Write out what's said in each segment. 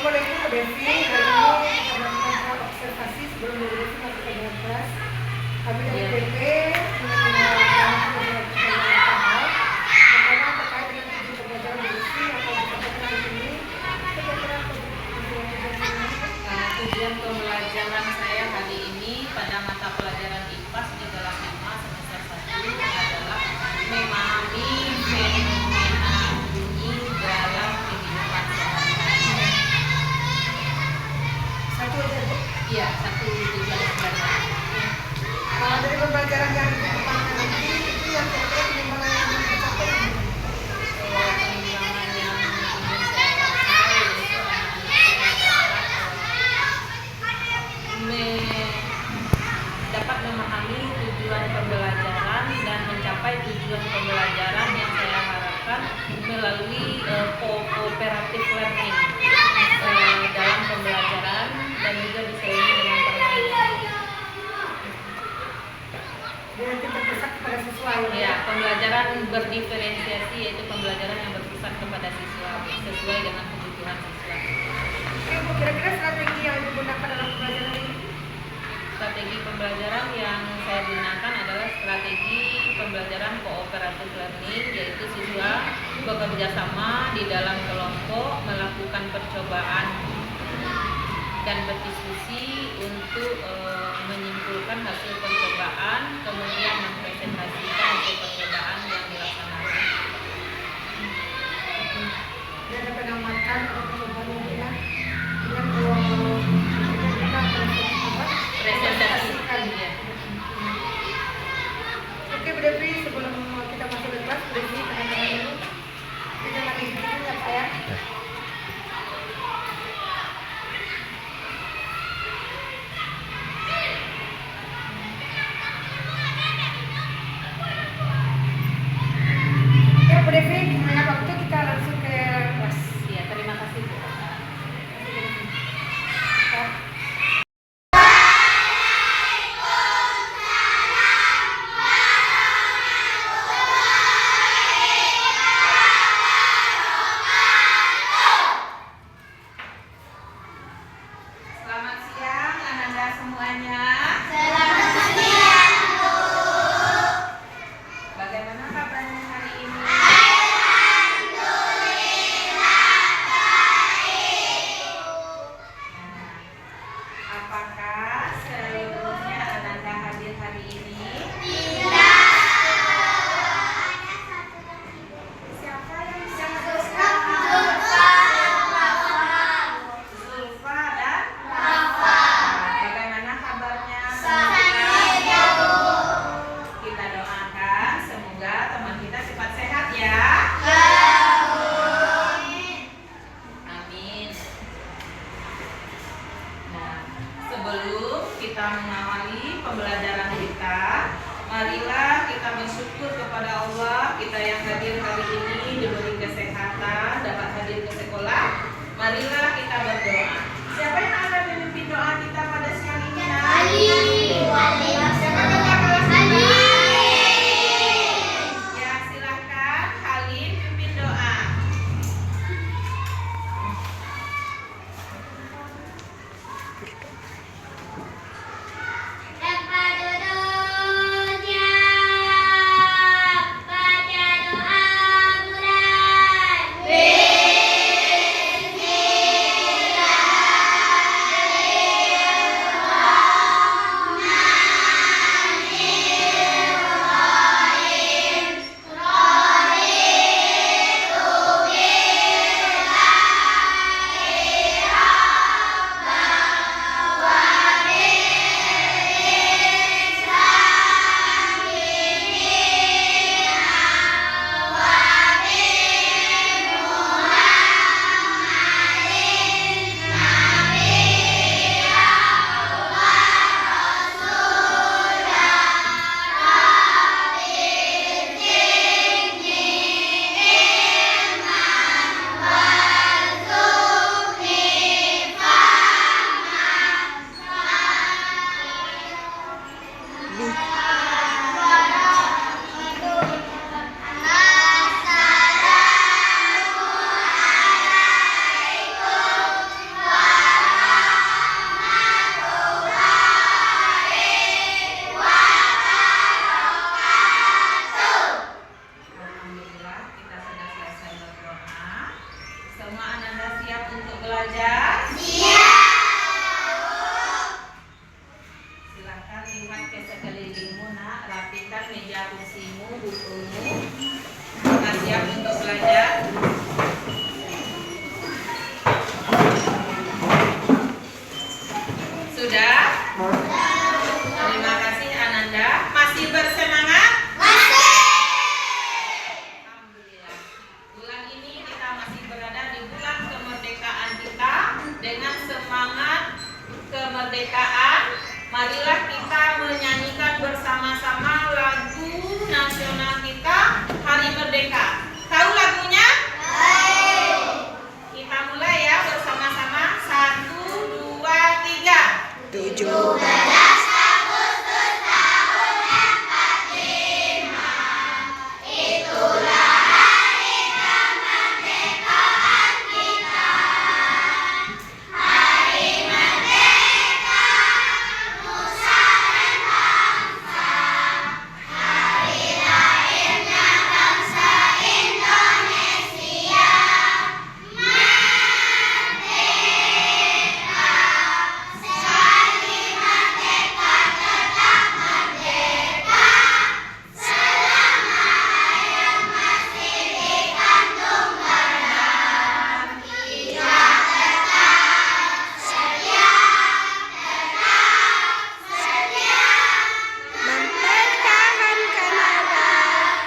Assalamualaikum Bu Devi. Hari ini kita melakukan observasi sebelum Bu Devi masuk ke dalam kelas. Kami dari PP pertama terkait dengan tujuan pembelajaran Bu Devi atau disampaikan di sini. Tujuan pembelajaran saya hari ini pada mata pelajaran IPA di kelas 5 semester 1 adalah memahami fenomena bunyi dalam kehidupan sehari-hari. Satu aja Bu? Iya, satu tujuan pembelajaran. Dari pembelajaran yang dikembangkan nanti itu yang kira-kira pengembangan yang dicapai. Pengembangan yang ingin saya capai yaitu dapat memahami tujuan pembelajaran dan mencapai tujuan pembelajaran yang saya harapkan melalui cooperative learning dalam pembelajaran dan juga diselingi dengan permainan. Dengan kita berpusat kepada siswa. Ya, pembelajaran berdiferensiasi yaitu pembelajaran yang berpusat kepada siswa sesuai dengan kebutuhan siswa. Oke Bu, kira-kira strategi yang digunakan dalam pembelajaran ini? Strategi pembelajaran yang saya gunakan adalah strategi pembelajaran cooperative learning, yaitu siswa bekerja sama di dalam kelompok, melakukan percobaan dan berdiskusi untuk menyimpulkan hasil percobaan, kemudian mempresentasikan hasil percobaan yang dilaksanakan. Dan ada pengamatan atau percobaan mungkin dengan Presentasikan ya. Oke Bu Devi, sebelum kita masuk ke kelas, Bu Devi kadang-kadang dulu kita lagi sedikit ya Pak ya. Ya Bu Devi, mengingat waktu kita langsung ke kelas. Ya, terima kasih Bu. Selamat siang anak-anak semuanya. Selamat siang, Bu. Bagaimana kabarnya hari ini? Alhamdulillah baik. Apakah seluruhnya anak-anak hadir hari ini? Tidak. Siapa yang bisa Zulfa meneruskan? dan Rafa. Zulfa dan Rafa. bagaimana kabarnya? Sakit, Bu. Kita doakan semoga teman kita cepat sehat ya. Amin. Nah, sebelum kita mengawali pembelajaran kita, marilah kita bersyukur kepada Allah, kita yang hadir hari ini diberi kesehatan, dapat hadir ke sekolah. Marilah kita berdoa. Siapa yang akan memimpin doa kita pada siang ini? Siapa kakak kelas kita? Ya, silakan Halim pimpin doa. Tempat duduknya, baca doa. Ananda siap untuk belajar? Silakan lihat ke sekelilingmu, nak. Rapikan meja kursimu, bukumu. Sudah siap untuk belajar? Sudah? Terima kasih Ananda. Masih bersemangat? Alhamdulillah. Bulan ini kita masih berada di bulan kemerdekaan kita. Dengan semangat kemerdekaan, marilah kita menyanyikan bersama-sama lagu nasional kita, Hari Merdeka. Tahu lagunya? Kita mulai ya bersama-sama. 1, 2, 3. 17 Agustus tahun 45, itulah hari kemerdekaan kita. Hari merdeka, nusa dan bangsa. Hari lahirnya bangsa Indonesia. Merdeka, sekali merdeka tetap merdeka. Selama hayat masih digantung badan, kita tetap setia mempertahankan negara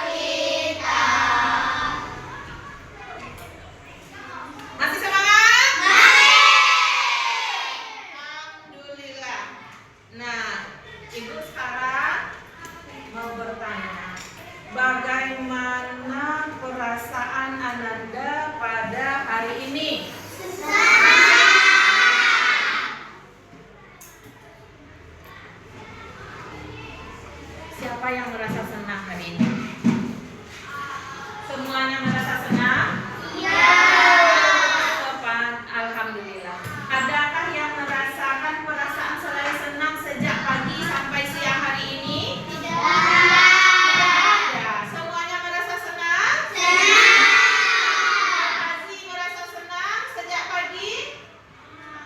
kita. Masih semangat? Alhamdulillah. Nah, Ibu sekarang mau bertanya, bagaimana perasaan Ananda pada hari ini? Siapa yang merasa senang hari ini? Semuanya merasa senang? Alhamdulillah. Adakah yang merasakan perasaan selalu senang sejak pagi sampai siang hari ini? Tidak ada. Semuanya merasa senang? Masih merasa senang sejak pagi?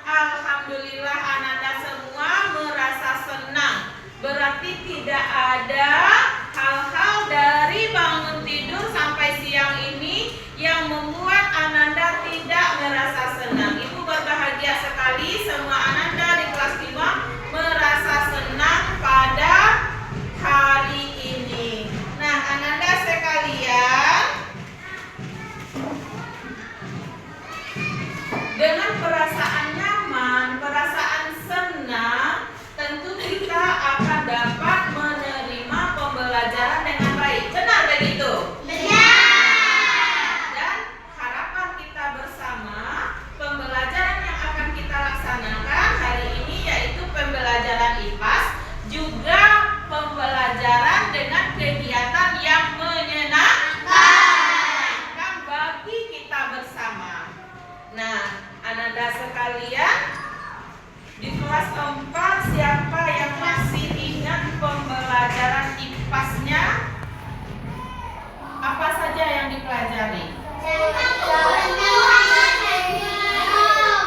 Alhamdulillah, Ananda semua merasa senang. Berarti tidak ada hal-hal dari bangun tidur sampai siang ini yang membuat Ananda tidak merasa senang. Ibu berbahagia sekali semua Ananda di kelas 5 merasa senang pada hari ini. Nah, Ananda sekalian, dengan perasaan nyaman, perasaan senang, tentu kita akan dapat menerima pembelajaran dengan baik. Benar begitu? Dan harapan kita bersama, pembelajaran yang akan kita laksanakan hari ini yaitu pembelajaran IPAS, juga pembelajaran dengan kegiatan yang menyenangkan bagi kita bersama. Nah, Ananda sekalian, di kelas 4 siapa yang masih ingat pembelajaran IPAS-nya? Apa saja yang dipelajari?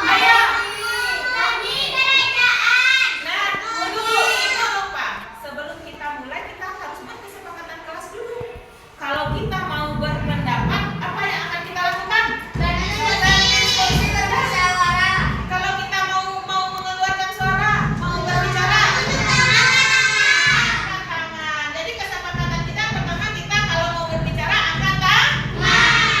Ayo. Nah, dulu itu lupa. Sebelum kita mulai, kita harus buat kesepakatan kelas dulu. Kalau kita mau berpendapat, apa yang akan kita lakukan? Kalau kita mau mengeluarkan suara, mau berbicara, angkat tangan. Jadi kesepakatan kita pertama, kita kalau mau berbicara angkat tangan.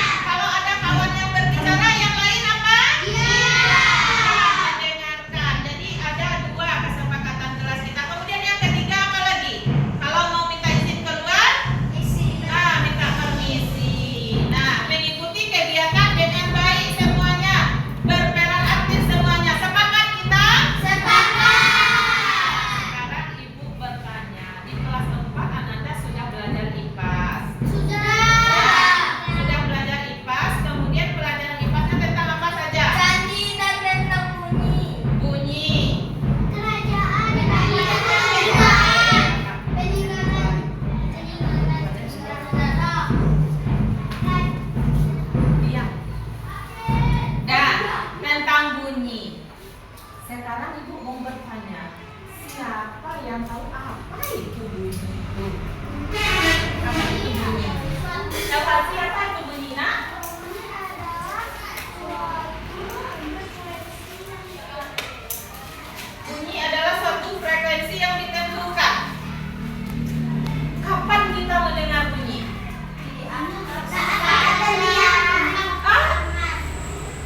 sekarang Ibu mau bertanya, siapa yang tahu apa itu bunyi itu? Apa itu bunyi? Siapa itu bunyi, Nak? Bunyi adalah suatu frekuensi yang ditentukan. Kapan kita mendengar bunyi?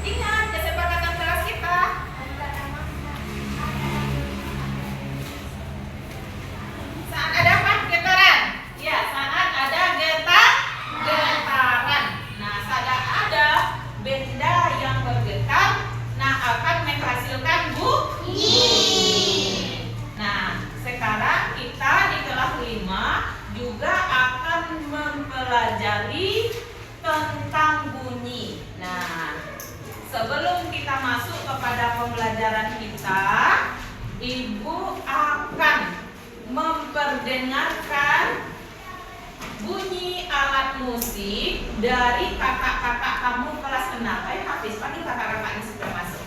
Ingat kesepakatan kelas kita. Saat ada apa? Getaran. Ya, saat ada getaran. Nah, saat ada benda yang bergetar, nah akan menghasilkan bunyi. Nah, sekarang kita di kelas 5 juga akan mempelajari tentang bunyi. Nah, sebelum kita masuk kepada pembelajaran kita, Ibu akan memperdengarkan bunyi alat musik dari kakak-kakak kamu kelas 6. Ayo Hafiz, panggil kakak-kakak ini sudah masuk.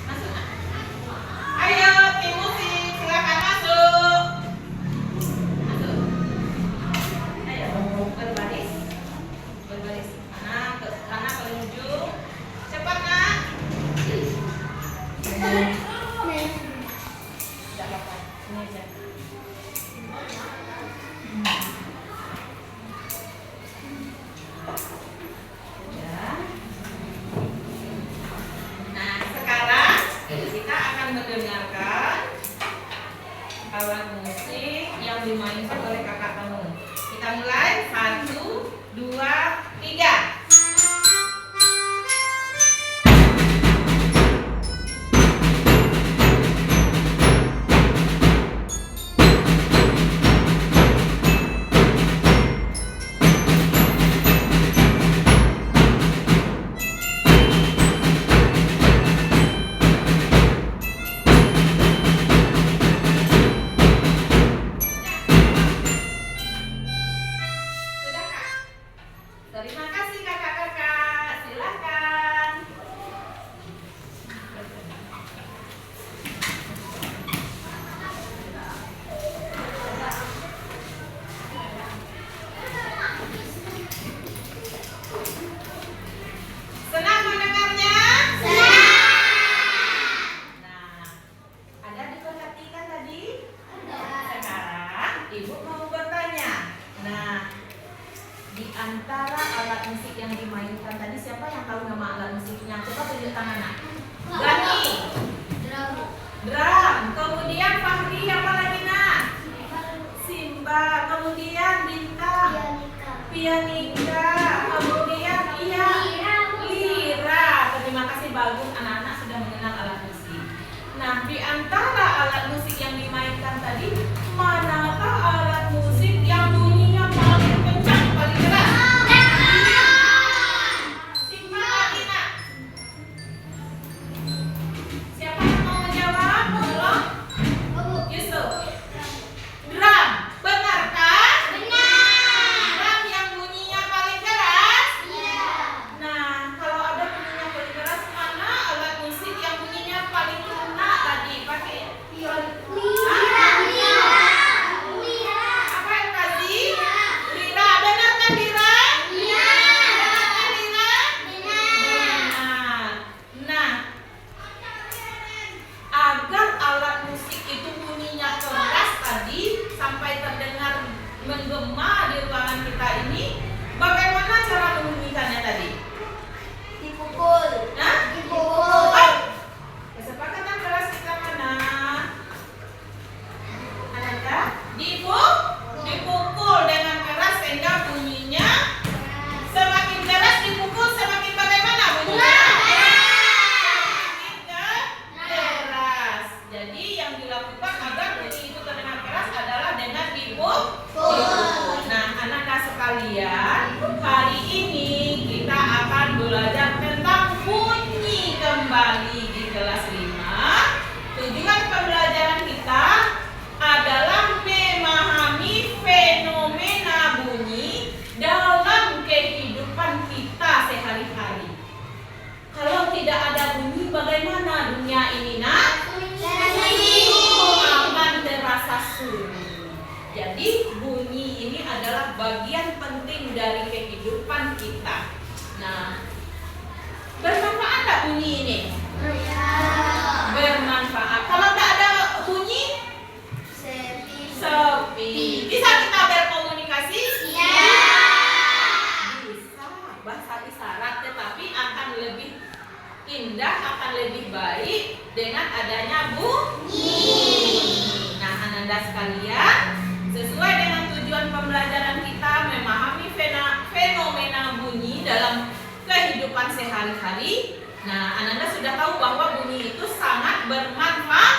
Masuk. Ayo tim musik, silakan masuk. Masuk. Ayo berbaris. Berbaris. Mana paling ujung. Cepat, Nak. Tidak apa-apa. Sini aja. Sudah. Nah, sekarang kita akan mendengarkan alat musik yang dimainkan oleh kakak kamu. Kita mulai 1, 2, 3. Sudah, Kak? Terima kasih kakak-kakak. Silakan. Senang mendengarnya? Nah, ada diperhatikan tadi? Sekarang Ibu mau bertanya. Nah, di antara alat musik yang dimainkan tadi, siapa yang tahu nama alat musiknya? Coba tunjuk tangan, Nak. Gani. Drum. Kemudian Fahri, apa lagi, Nak? Simba. Kemudian Bintang. Pianika. Kemudian Lira. Terima kasih, bagus, anak-anak sudah mengenal alat musik. Nah, di antara alat musik yang dimainkan tadi, manakah alat musik yang bunyinya paling kencang, paling keras? Simba lagi, Nak. Siapa yang mau menjawab? Tolong. Yusuf. Drum. Benar kan? Drum yang bunyinya paling bagian penting dari kehidupan kita. Nah, bermanfaat tak bunyi ini? Bermanfaat. Kalau tak ada bunyi, sepi. Bisa kita berkomunikasi? Bisa. Bahasa isyarat, tetapi akan lebih indah, akan lebih baik dengan adanya bunyi. Nah, Ananda sekalian, sesuai dengan tujuan pembelajaran kita memahami fenomena bunyi dalam kehidupan sehari-hari. Nah, Ananda sudah tahu bahwa bunyi itu sangat bermanfaat.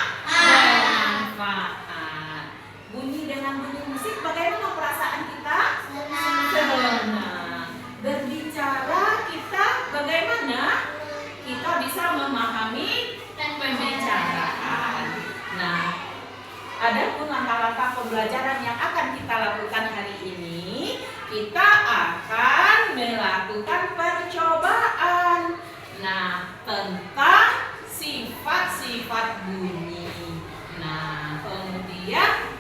Bunyi dengan bunyi musik, bagaimana perasaan kita? Senang. Berbicara kita bagaimana? Kita bisa memahami pembicaraan. Nah, ada pun langkah-langkah pembelajaran yang akan kita lakukan hari ini. Kita akan melakukan percobaan. Nah, tentang sifat-sifat bunyi. Nah, kemudian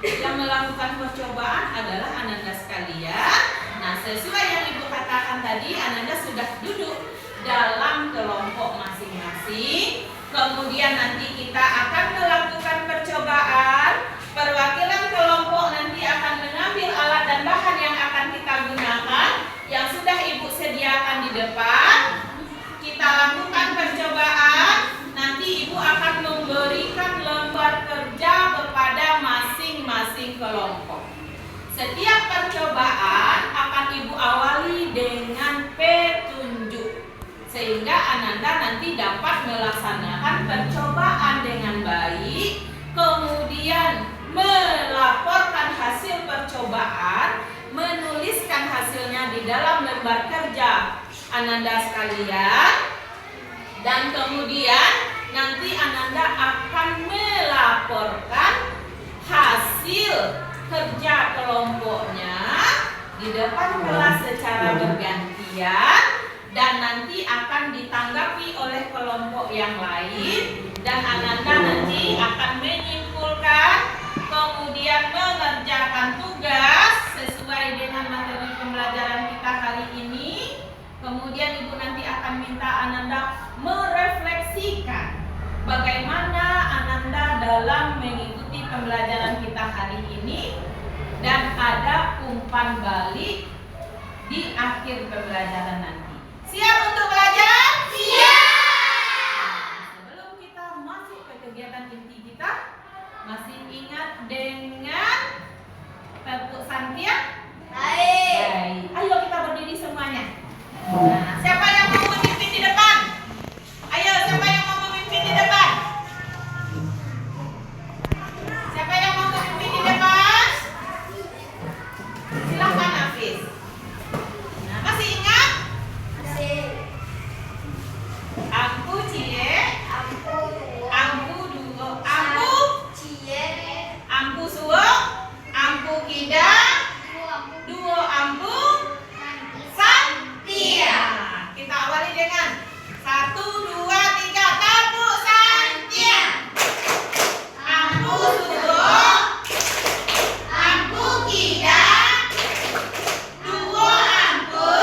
yang melakukan percobaan adalah Ananda sekalian. Nah, sesuai yang Ibu katakan tadi, Ananda sudah duduk dalam kelompok masing-masing. Kemudian nanti kita akan melakukan percobaan. Perwakilan kelompok nanti akan mengambil alat dan bahan yang akan kita gunakan, yang sudah Ibu sediakan di depan. Kita lakukan percobaan. Nanti Ibu akan memberikan lembar kerja kepada masing-masing kelompok. Setiap percobaan akan Ibu awali dengan petunjuk, sehingga Ananda nanti dapat melaksanakan percobaan dengan baik, kemudian melaporkan hasil percobaan, menuliskan hasilnya di dalam lembar kerja Ananda sekalian, dan kemudian nanti Ananda akan melaporkan hasil kerja kelompoknya di depan kelas secara bergantian, dan nanti akan ditanggapi oleh kelompok yang lain, dan Ananda nanti akan menyimpulkan, kemudian mengerjakan tugas sesuai dengan materi pembelajaran kita hari ini. Kemudian Ibu nanti akan minta Ananda merefleksikan bagaimana Ananda dalam mengikuti pembelajaran kita hari ini, dan ada umpan balik di akhir pembelajaran nanti. Siap untuk belajar? Siap! Sebelum kita masuk ke kegiatan inti kita, masih ingat dengan Petuk Santia? Baik. Ayo kita berdiri semuanya. Nah, siapa yang mau memimpin di depan? Ayo, siapa yang mau memimpin di depan? Siapa yang mau memimpin di depan? Silahkan Hafiz. Nah, masih ingat? Ampu cie, ampu duo, ampu suo, ampu kida, duo ampu Santia. Kita awali dengan 1, 2, 3, tepuk Santia. Ampu suo, ampu kida, duo ampu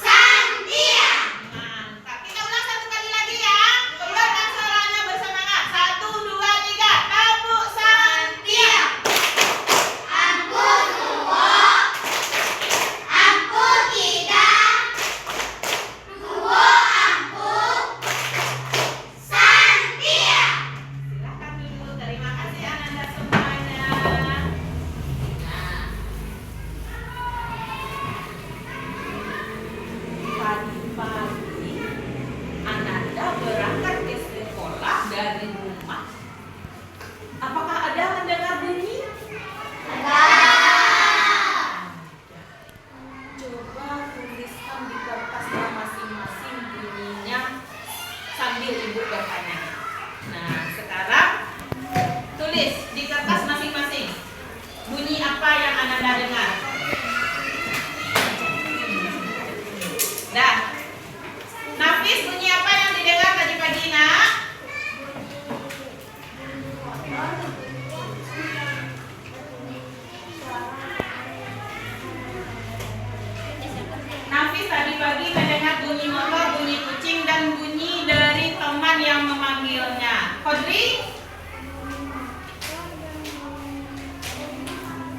Santia. Mantap. Kita ulang satu kali lagi ya. Keluarkan suaranya bersemangat. 1, 2, 3, tepuk Santia. Ampu suwo, ampu kida, duo ampu Santia. Silakan dulu. Terima kasih Ananda semuanya. Nah, pagi-pagi Ananda berangkat ke sekolah dari rumah. Apakah ada mendengar bunyi? Coba tuliskan di kertasnya masing-masing bunyinya sambil Ibu bertanya. Nah, sekarang tulis di kertas masing-masing bunyi apa yang Ananda dengar. Dah. Nafis, bunyi apa yang didengar tadi pagi, Nak? mobilnya. Kodri?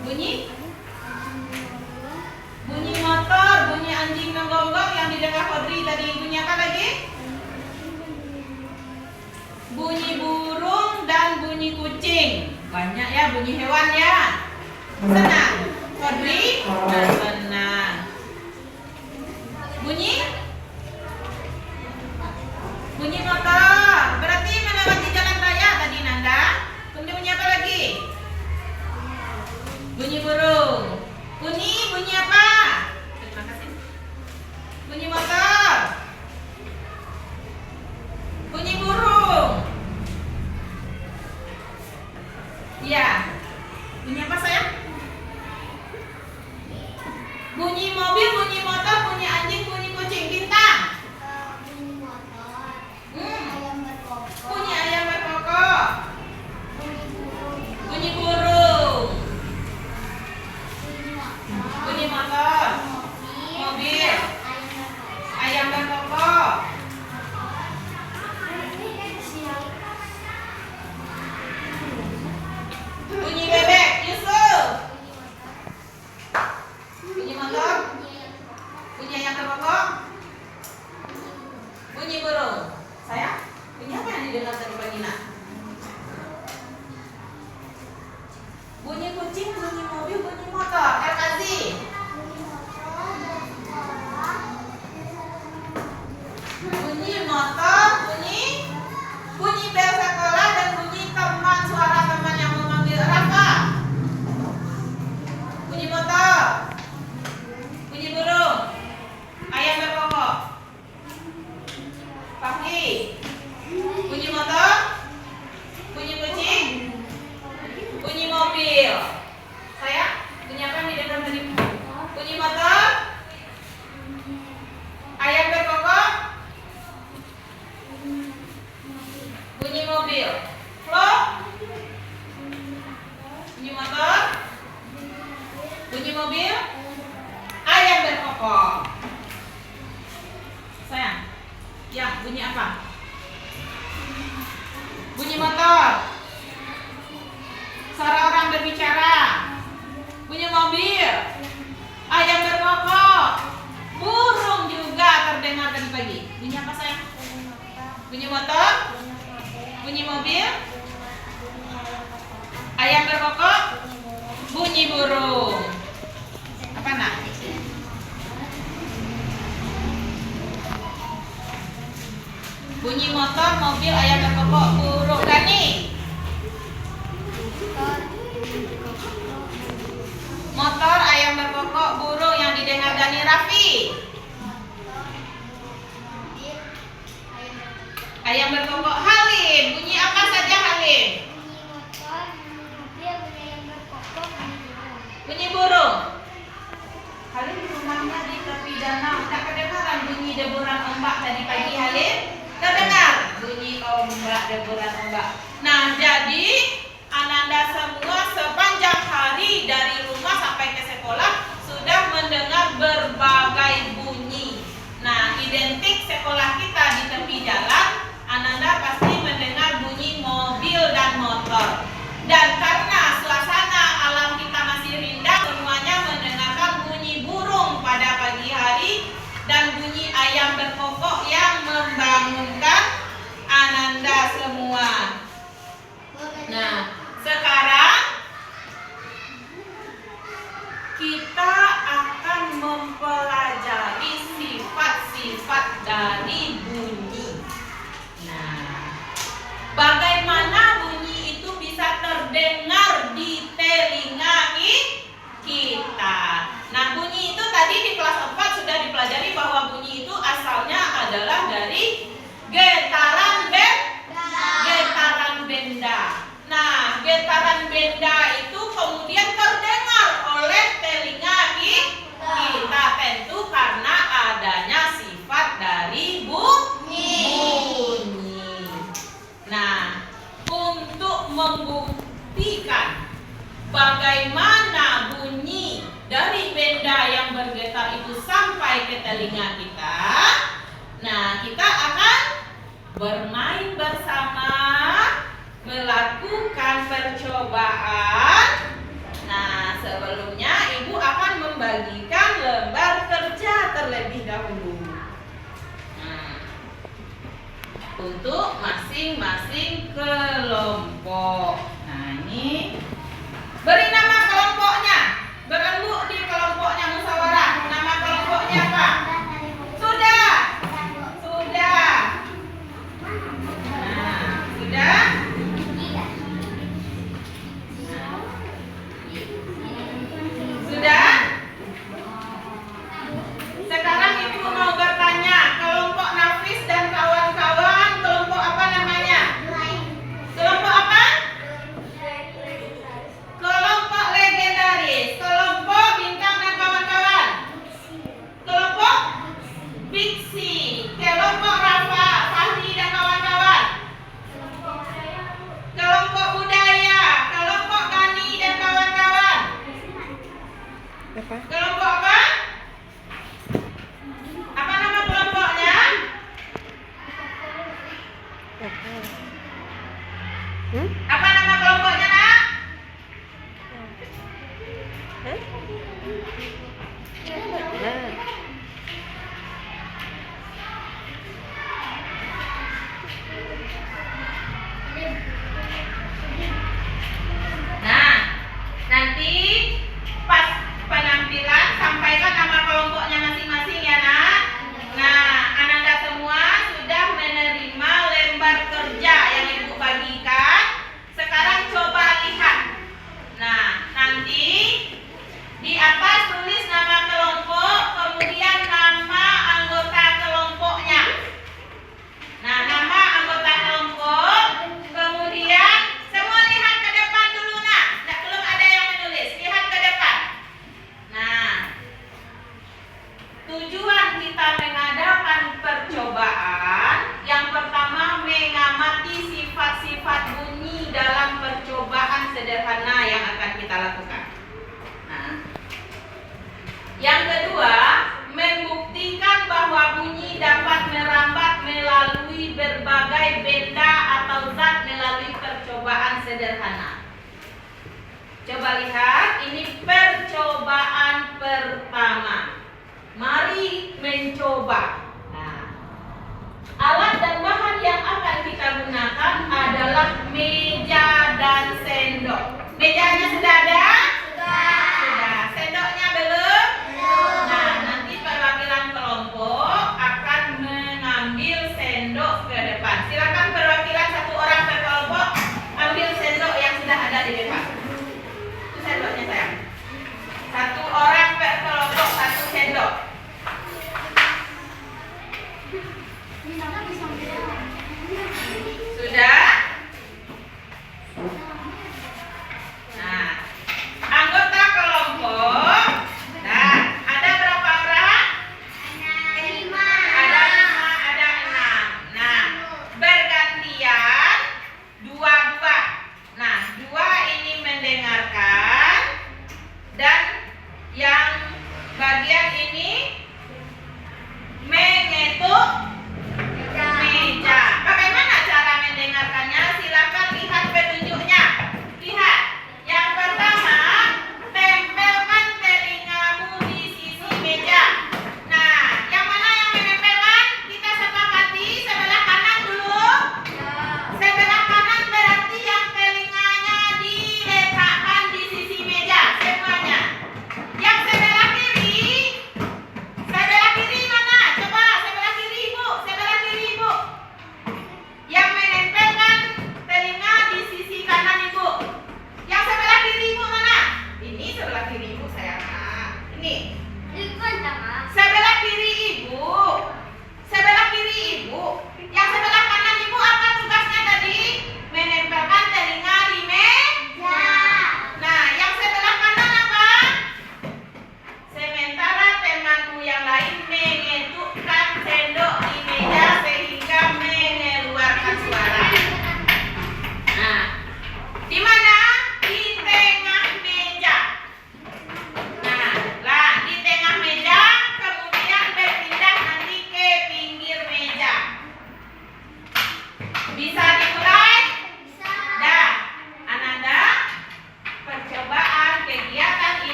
Bunyi? Bunyi motor, bunyi anjing menggonggong yang didengar Kodri tadi. Bunyi apa lagi? Bunyi burung dan bunyi kucing. Banyak ya bunyi hewan ya. Senang? Kodri? Nah, senang. Bunyi? Bunyi motor. Berarti melewati jalan raya tadi Nanda. Kemudian bunyi apa lagi? Bunyi burung. Bunyi apa? Terima kasih. Bunyi motor. Bunyi burung. Ya. Bunyi apa sayang? Bunyi mobil, bunyi motor, bunyi anjing, bunyi kucing. Bintang. Bunyi motor. Hmm. Ayam berkokok. Bunyi ayam berkokok. Bunyi burung. Bunyi burung. Bunyi motor. Bunyi motor. Mobil. Ayam berkokok. Ayam berkokok. Bunyi bebek. Yusuf. Bunyi motor. Bunyi ayam berkokok. Bunyi burung. Sayang, bunyi apa yang didengar tadi pagi nak? Bunyi kucing, bunyi mobil, bunyi motor. Elkazi. Bunyi motor, bunyi bel sekolah dan bunyi teman, suara teman yang memanggil Rafa. Bunyi motor. Bunyi burung. Ayam berkokok. Pagi. Bunyi motor. Bunyi kucing. Bunyi mobil. Sayang, bunyi apa yang didengar tadi? Bunyi motor. Ayam berkokok. Bunyi mobil. Flo. Bunyi motor. Bunyi mobil. Ayam berkokok. Sayang, ya bunyi apa? Bunyi motor. Suara orang berbicara. Bunyi mobil. Ayam berkokok. Burung juga terdengar tadi pagi. Bunyi apa sayang? Bunyi motor. Bunyi mobil. Ayam berkokok. Bunyi burung. Apa nak? Bunyi motor, mobil, ayam berkokok, burung. Dani. Motor, ayam berkokok, burung yang didengar Dani. Raffi. Ayam berkokok. Halim. Bunyi apa saja Halim? Bunyi burung. Halim di rumahnya di tepi danau. Tak kedengaran bunyi deburan ombak tadi pagi Halim? Terdengar bunyi ombak, deburan ombak. Nah, jadi Ananda semua sepanjang hari dari rumah sampai ke sekolah sudah mendengar berbagai bunyi. Nah, identik sekolah kita di tepi jalan, Ananda pasti mendengar bunyi mobil dan motor. Dan karena suasana alam kita masih rindang, semuanya mendengarkan bunyi burung pada pagi hari dan bunyi ayam berkokok yang membangunkan Ananda semua. Nah, sekarang kita akan mempelajari sifat-sifat dari bunyi. Nah, bagaimana bunyi itu bisa terdengar di telinga kita. Nah, bunyi itu tadi di kelas 4 sudah dipelajari bahwa bunyi itu asalnya adalah dari getaran benda. Nah, getaran benda itu kemudian terdengar oleh telinga kita, tentu karena adanya sifat dari bunyi. Nah, untuk membuktikan bagaimana bunyi dari benda yang bergetar itu sampai ke telinga kita, nah kita akan bermain bersama, melakukan percobaan. Nah, sebelumnya Ibu akan membagikan lembar kerja terlebih dahulu. Nah, untuk masing-masing kelompok. Nah, ini beri nama kelompoknya. Berembuk di kelompoknya musyawarah. Nama kelompoknya apa? Sudah. Sudah. Nah, sudah. Sudah? Sekarang Ibu mau bertanya, kelompok Nafis dan kawan-kawan, kelompok apa namanya? Kelompok apa? Kelompok legendaris. Kelompok Bintang dan kawan-kawan. Kelompok Biksi. Kelompok Rafa, Fahri dan kawan-kawan. Kelompok Budaya. Kelompok Gani dan kawan-kawan. Apa? Kelompok apa? Apa nama kelompoknya? Apa? Apa nama kelompoknya, Nak? Hah? Nah. Nah, nanti pas penampilan sampaikan nama kelompoknya masing-masing ya, Nak. Nah, Ananda semua sudah menerima lembar kerja yang Ibu bagikan. Sekarang coba lihat. Nah, nanti di atas tulis nama kelompok, kemudian nama anggota kelompoknya. Nah, nama anggota kelompok, kemudian semua lihat ke depan dulu, Nak. Belum ada yang menulis, lihat ke depan. Nah, tujuan kita mengadakan percobaan yang pertama mengamati sifat-sifat bunyi dalam percobaan sederhana yang akan kita lakukan. Nah, yang kedua, membuktikan bahwa bunyi dapat merambat melalui berbagai benda atau zat melalui percobaan sederhana. Coba lihat, ini percobaan pertama. Mari mencoba. Nah, alat dan bahan yang akan kita gunakan adalah meja dan sendok. Mejanya sudah ada? Sudah. Sendoknya belum? Nah, nanti perwakilan kelompok akan mengambil sendok ke depan. Silakan perwakilan satu orang per kelompok ambil sendok yang sudah ada di depan. Itu sendoknya, sayang. Satu orang per kelompok, satu sendok.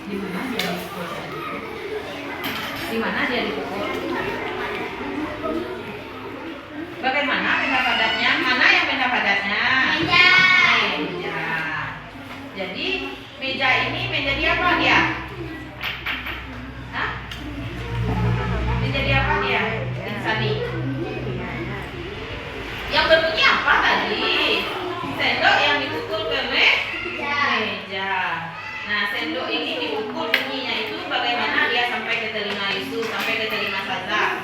Di mana dia dipukul? Di mana dia dipukul? Bagaimana benda padatnya? Mana yang benda padatnya? Meja. Meja. Jadi meja ini menjadi apa dia? Hah? Menjadi apa dia? Insani. Yang berbunyi apa tadi? Sendok yang dipukul ke meja. Nah, sendok ini dipukul bunyinya itu bagaimana dia sampai ke telinga Yesus, sampai ke telinga Saza?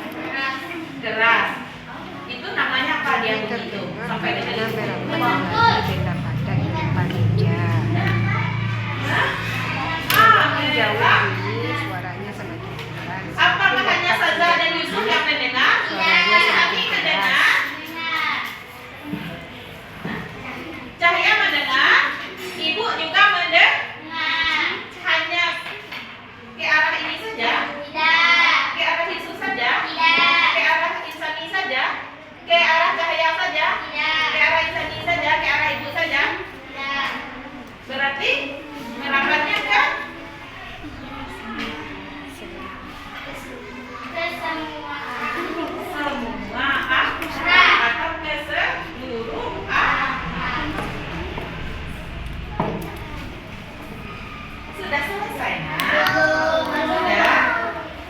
Keras. Itu namanya apa dia begitu? Sampai ke telinga. benda padat di depan meja. Jauh Mereka. bunyi, suaranya semakin keras. Apakah hanya Saza dan Yusuf yang mendengar? Kami mendengar. Cahaya mendengar. Ibu juga mendengar. Hanya ke arah ini saja. Ke arah Yesus saja. Ke arah Insani saja. Ke arah Cahaya saja. Ke arah Insani saja. Ke arah ibu saja. Berarti merapatnya ke semua atau ke seluruh Sudah selesai, Nak? Sudah?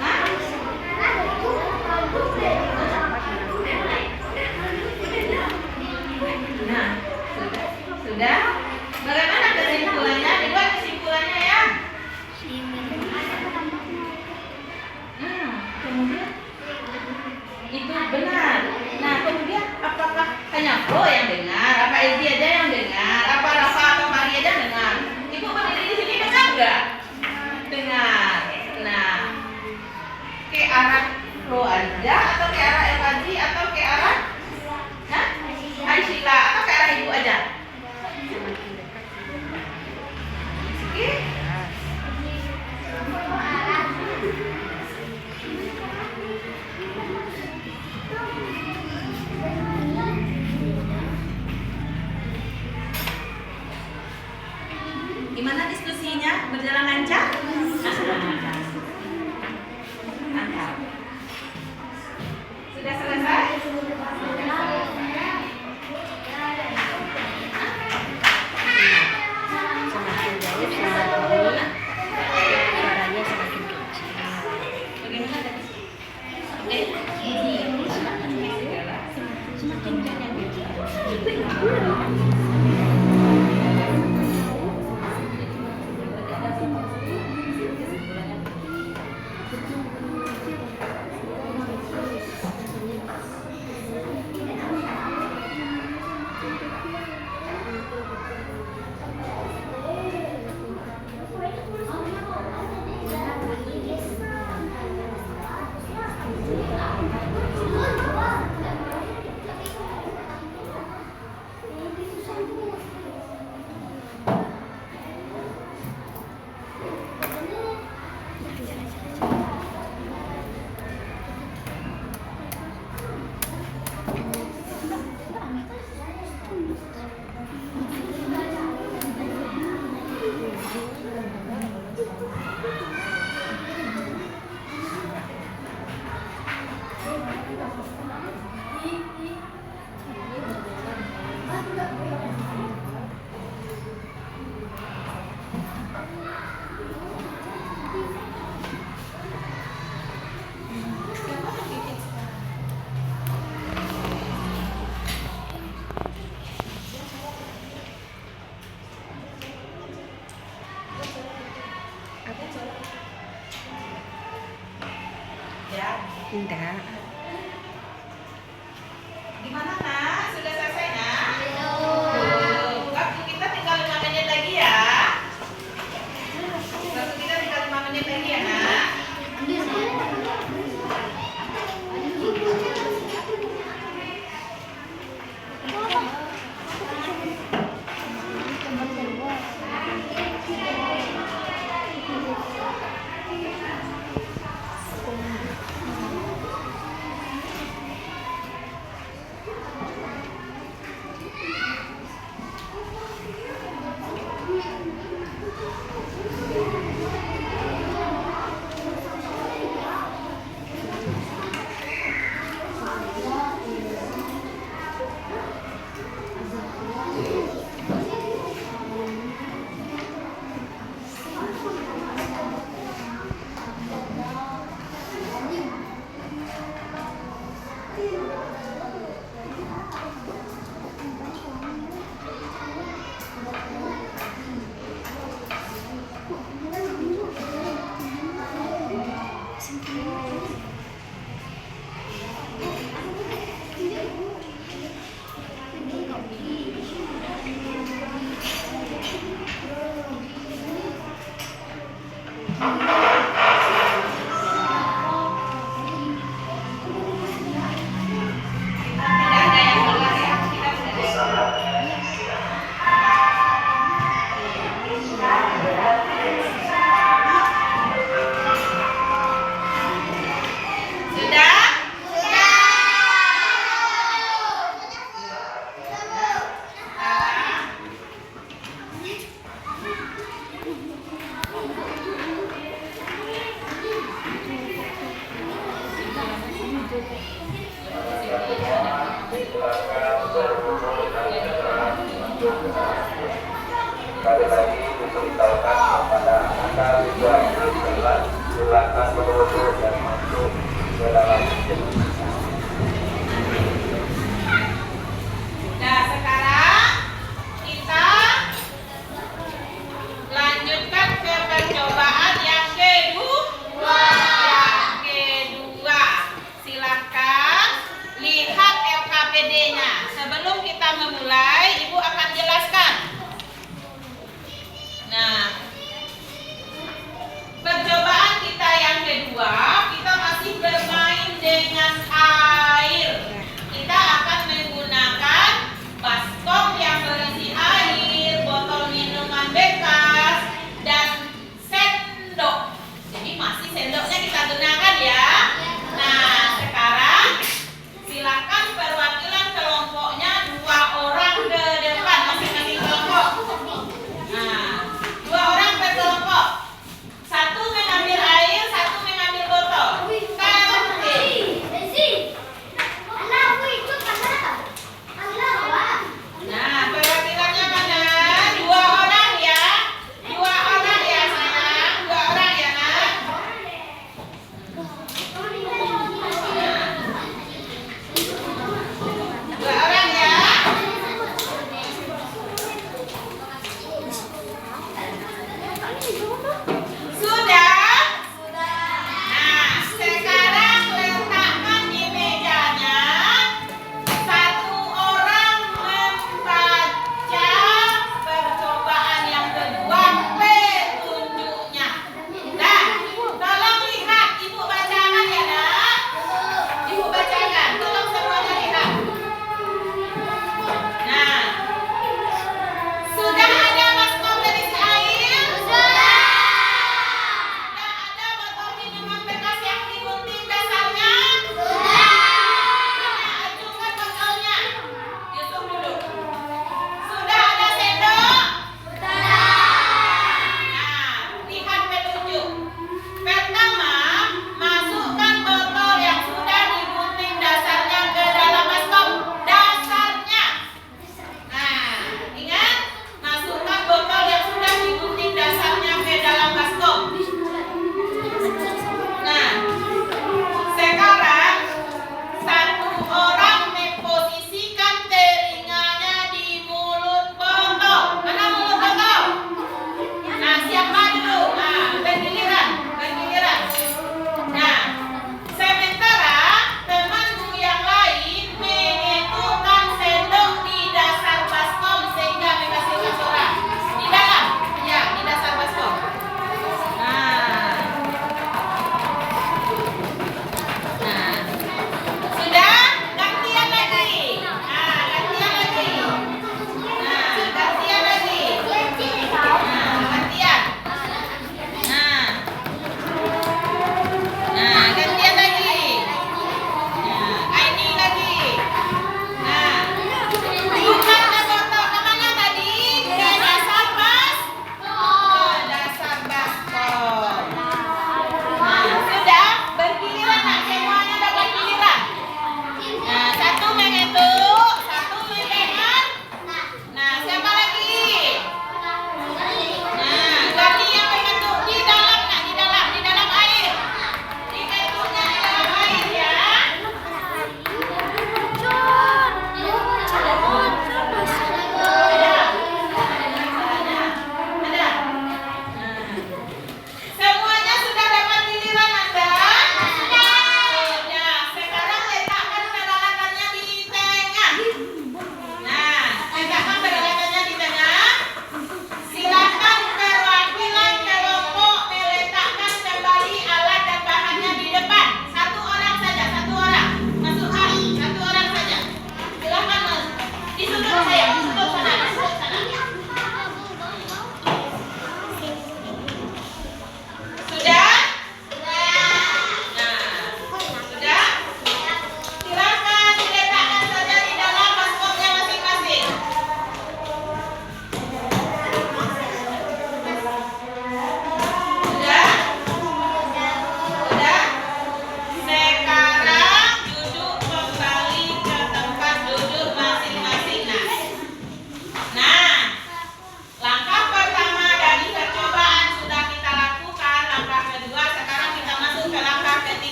Hah? Nah, sudah? Bagaimana kesimpulannya? Dibuat kesimpulannya ya. Kemudian itu benar. Nah, kemudian apakah hanya Pro yang dengar? Apa Edi aja yang dengar? Apa Rafa atau Maria aja dengar? Ibu berdiri di sini dengar nggak? Dengar. Nah, ke arah Pro aja atau ke arah Elkaji atau ke arah Aisyila atau ke arah ibu aja? Oke. Gimana diskusinya? Berjalan lancar? Mantap. Sudah selesai? Semakin jauh, semakin bunyi, suaranya semakin kecil. Bagaimana tadi? Oke. Semakin banyak Enggak. Gimana, Nak? Sudah selesai, Nak? Belum. Waktu kita tinggal 5 menit lagi ya. Waktu kita tinggal 5 menit lagi ya, Nak. Sekali lagi diberitahukan kepada Anda juga silakan berwudu dan masuk ke dalam masjid. Nah, sekarang kita lanjutkan ke percobaan yang kedua. Silahkan lihat LKPD-nya. Sebelum kita memulai, Ibu akan jelaskan. Nah, percobaan kita yang kedua, kita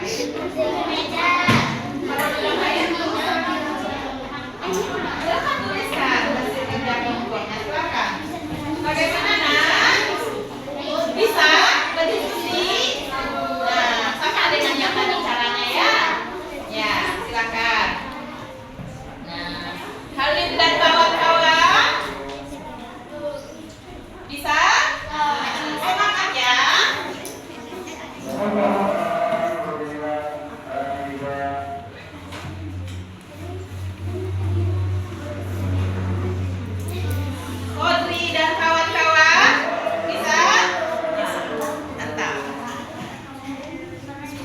air? Meja. Kalau belum air, silakan tuliskan hasil kerja kelompoknya. Silakan. Bagaimana nak? Bisa berdiskusi? Nah, sama dengan yang tadi caranya ya. Ya, silakan. Nah, Halim dan kawan-kawan bisa? Semangat ya. Kodri dan kawan-kawan bisa? Mantap. Sudah? Mantap.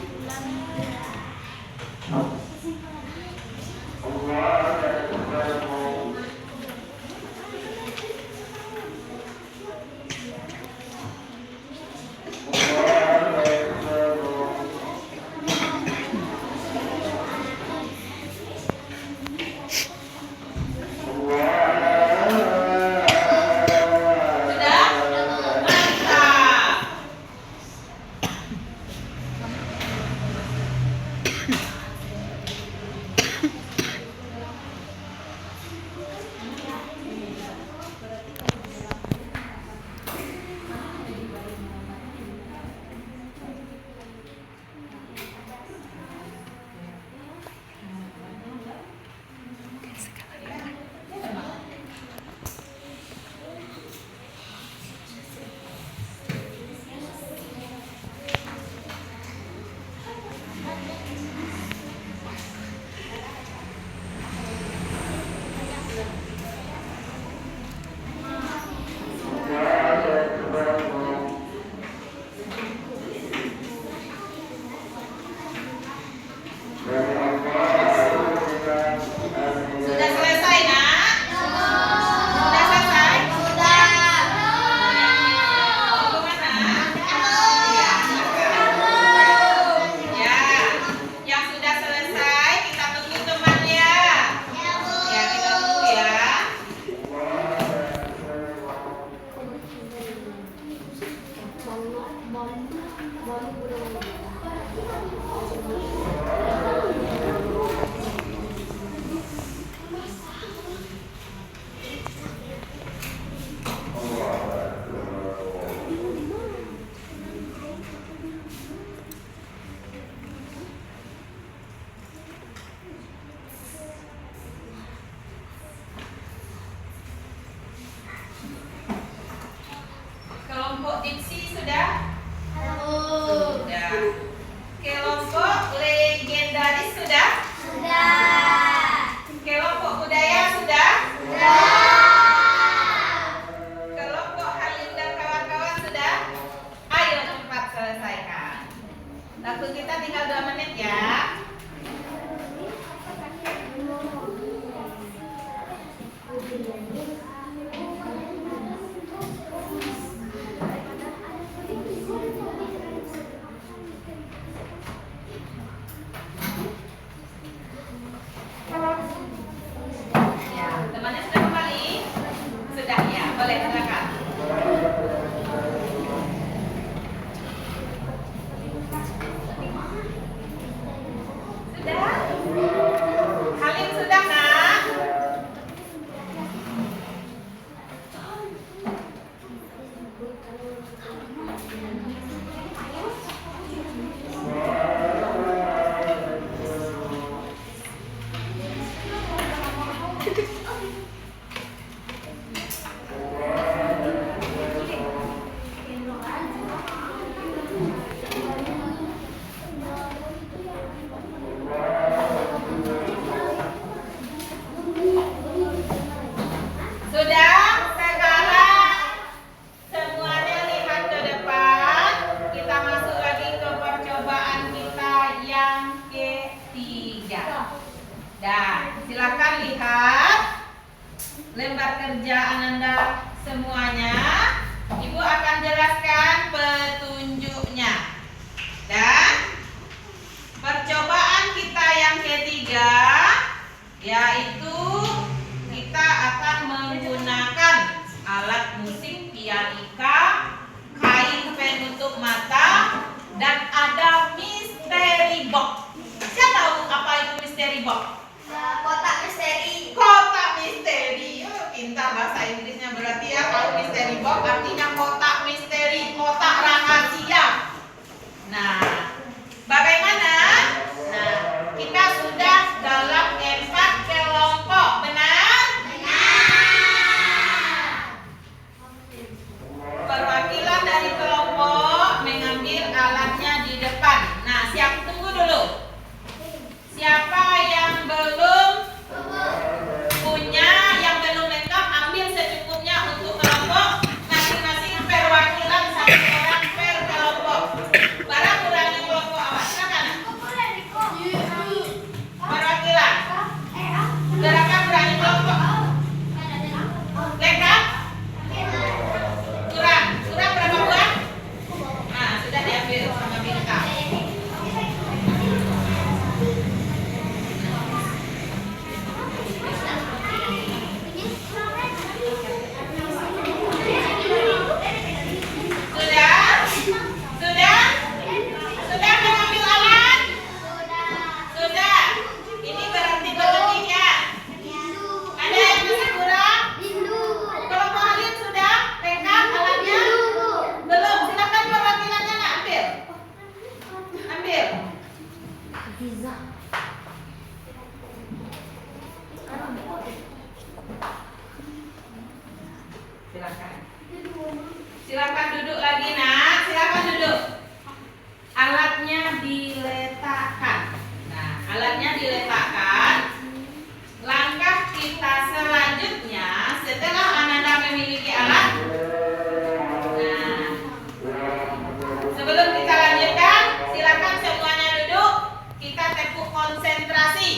Sudah selesai nak? Sudah selesai? Mau kemana? Iya. Ya, yang sudah selesai kita tunggu teman ya. Ya, kita tunggu ya. Kelompok diksi sudah? Sudah. Kelompok legendaris sudah? Kelompok budaya sudah? Kelompok Halim dan kawan-kawan sudah? Ayo cepat selesaikan. Waktu kita tinggal 2 menit ya. Ya, temannya sudah kembali? Sudah ya, boleh silakan. Sudah? Halim sudah nak? Sudah? Sekarang semuanya lihat ke depan. Kita masuk lagi ke percobaan kita yang ketiga. Dan silakan lihat lembar kerja Ananda semuanya. Ibu akan jelaskan petunjuknya. Dan percobaan kita yang ketiga yaitu kita akan menggunakan alat musik pialika, kain penutup mata, dan ada misteri Bob? Kotak misteri. Kotak misteri. Oh, pintar bahasa Inggrisnya berarti ya. Kalau misteri box artinya kotak misteri, kotak rahasia. Nah, bagaimana? Nah, kita sudah dalam 4 kelompok, benar? Perwakilan dari kelompok mengambil alatnya di depan. Nah, tunggu dulu. Siapa yang belum punya, yang belum lengkap, ambil secukupnya untuk kelompok. Masing-masing perwakilan 1 orang per kelompok. Barang kurangi kelompok awak. Silakan. Perwakilan. Gerakan kurangi kelompok. Lengkap? Kurang berapa buah? Nah, sudah diambil sama Bintang. Sudah mengambil alat? Sudah. Ini berarti berlebih ya. Ada yang masih kurang? Kelompok Halim sudah lengkap alatnya? Belum. Silakan perwakilannya nak ambil. Silakan duduk lagi nak. Silakan duduk. Alatnya diletakkan. Nah, alatnya diletakkan. Langkah kita selanjutnya setelah Ananda memiliki alat. Nah, sebelum kita lanjutkan, silakan semuanya duduk. Kita tepuk konsentrasi.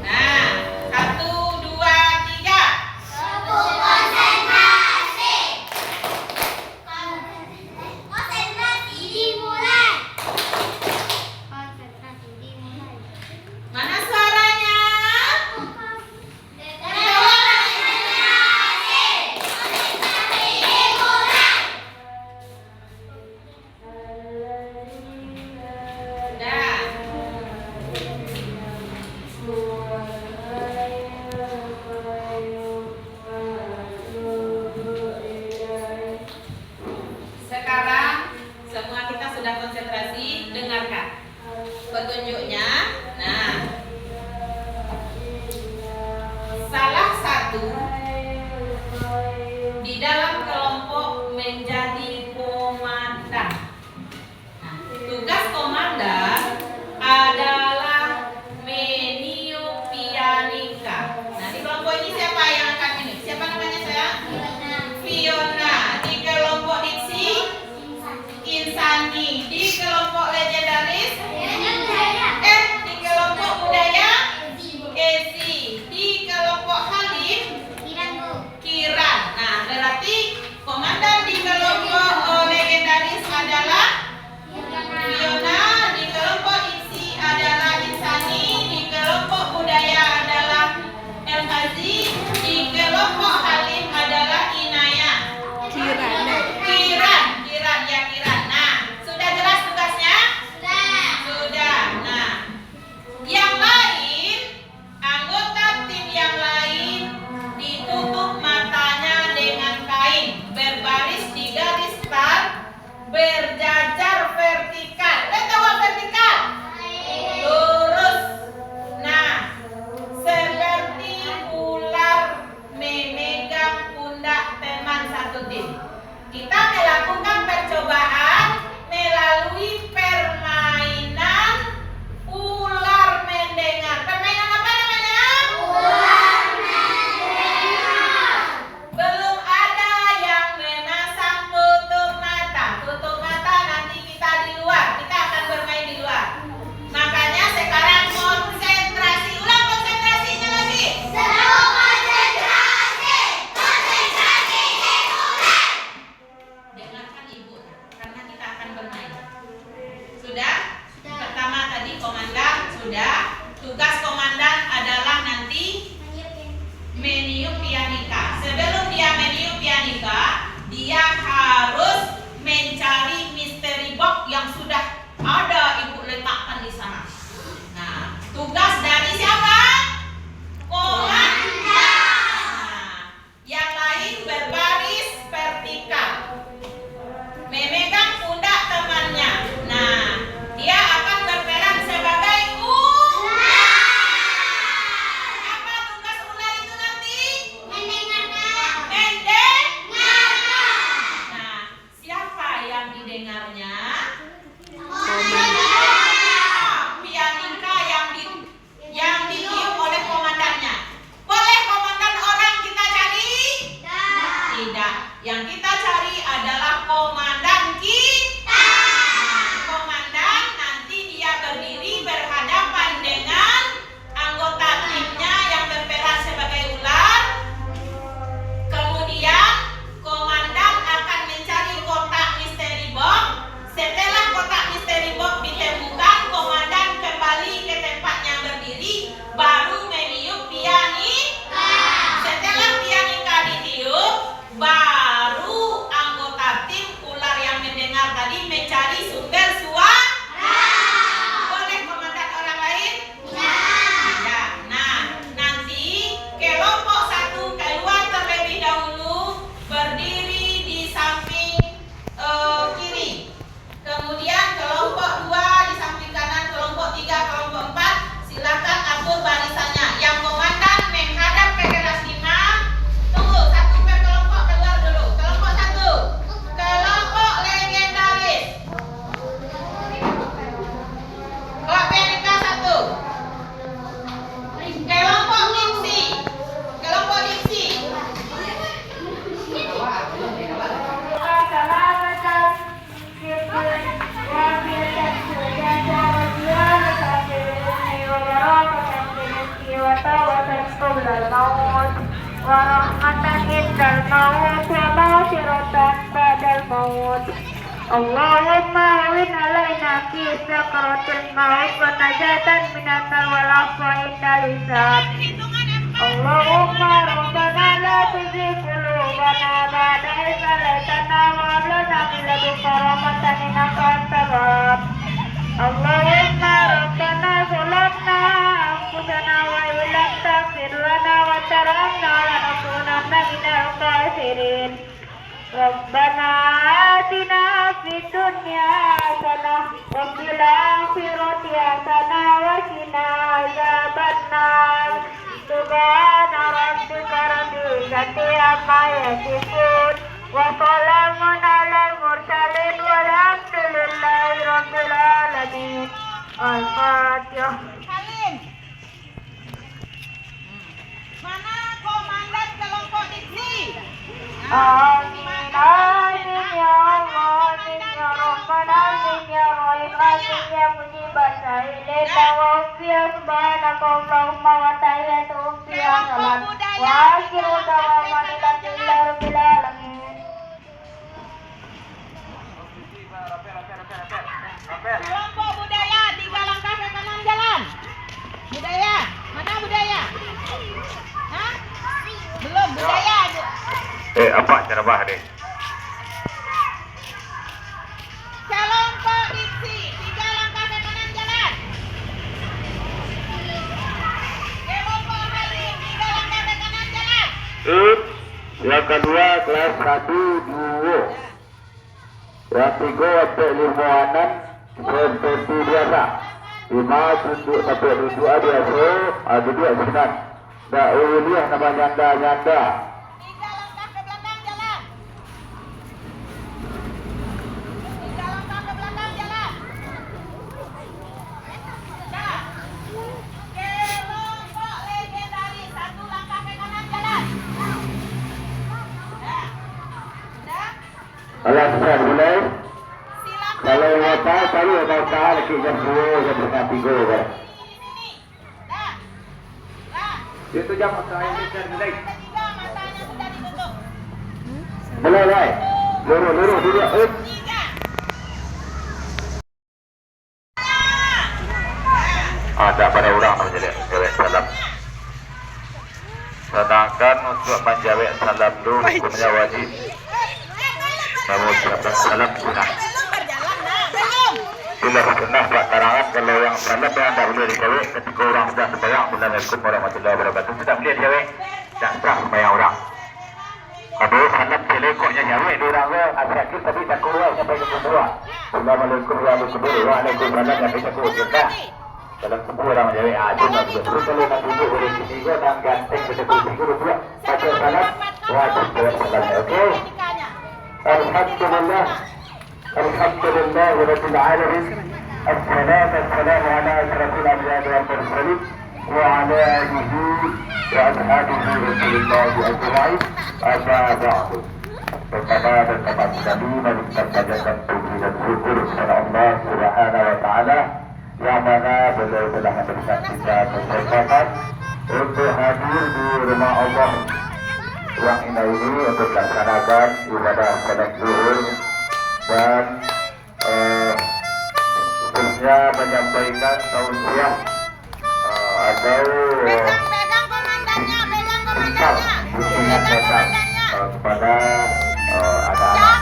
Nah, 1, 2, 3. Mana suaranya? Sekarang semua kita sudah konsentrasi, dengarkan petunjuknya. Nah, salah satu di dalam kelompok menjadi komandan. Nah, tugas komandan adalah meniopianika. Nah, di kelompok ini siapa yang akan ini? Siapa namanya saya? Fiona. Di kelompok diksi Insani. Di kelompok legendaris di kelompok budaya Ezi. Di kelompok Halim warahmatan indal maut wa maghfiratan ba'dal maut. Allahumma hawwin alaina fi sakaratil maut wa najatan minan nar wal afwa indal hisab. Allahumma rabbana la tuzigh qulubana ba'da idh hadaytana wa hab lana min ladunka rahmatan innaka antal wahhab. Allahumma rabbana zalamna anfusana wa illam taghfir lana wa tarhamna lanakunanna minal khasirin. Rabbana atina fid dunya hasanah wa fil akhirati hasanah wa qina adzabannar. Subhana rabbika rabbil izzati amma yasifun wa salamun alal mursalin walhamdulillahi rabbil alamin. Al-Fatihah. Mana komandan kelompok diksi? Amin, amin ya Allah, amin ya Rahman, amin ya Rahim, amin ya Mujibah sa'ilin tawafiyah subhanaka Allahumma wa tahiyyatuhum fiha salam wa akhiru da'wana alhamdulillahi rabbil alamin. Kelompok budaya 3 langkah ke kanan jalan. Budaya, mana budaya? Hah? Belum budaya. Apa cara bah deh? Kelompok diksi 3 langkah ke kanan jalan. Kelompok halim 3 langkah ke kanan jalan. Yang kedua kelas 1, 2. Yang 3 untuk 5 anak seperti biasa. 5 tunduk sampai duduk biasa, duduk senang. Tak uliah nama nyanda-nyanda. 3 langkah ke belakang jalan. 3 langkah ke belakang jalan. Dah. Kelompok legendaris 1 langkah ke kanan jalan. Dah. Dah. Alah besar boleh. Silakan. Kalau hotel tadi hotel lagi jam 2 jam 3 kan. Sini. Dah. Dah. Itu jam makan ini kan boleh. Ketiga matanya sudah ditutup. Boleh boleh. Lurus duduk. 3. Ada pada orang menjadi jawab salam. Sedangkan untuk menjawab salam dulu hukumnya wajib. Namun ucapkan salam sunnah. Bila sunnah Pak karangan kalau yang salam yang tak boleh dijawab ketika orang sudah sembahyang. Assalamualaikum warahmatullahi wabarakatuh. Tidak boleh dijawab. Tak sah sembahyang orang. Aduh salam selekoknya jawab dia orang ke asyik tapi tak keluar sampai ke kedua. Assalamualaikum warahmatullahi wabarakatuh. Waalaikumsalam sampai ke kedua. Dalam semua orang jawab cuma juga. Terus kalau nak duduk boleh ketiga dan ganteng betul-betul tiga dua. Baca salam wajib jawab salamnya. Okey. Alhamdulillah. Alhamdulillah rabbil alamin. Assalamu ala asyrafil anbiya'i wal mursalin wa ala alihi wa ashabihi rasulillah ajma'in. Amma ba'du. Pertama dan kami mengucapkan puji dan syukur kepada Allah Subhanahu wa taala yang mana beliau telah memberikan kita kesempatan untuk hadir di rumah Allah yang indah ini untuk melaksanakan ibadah salat zuhur dan khususnya menyampaikan tausiah atau Pegang komandannya, pegang komandannya. dukungan datang kepada anak-anak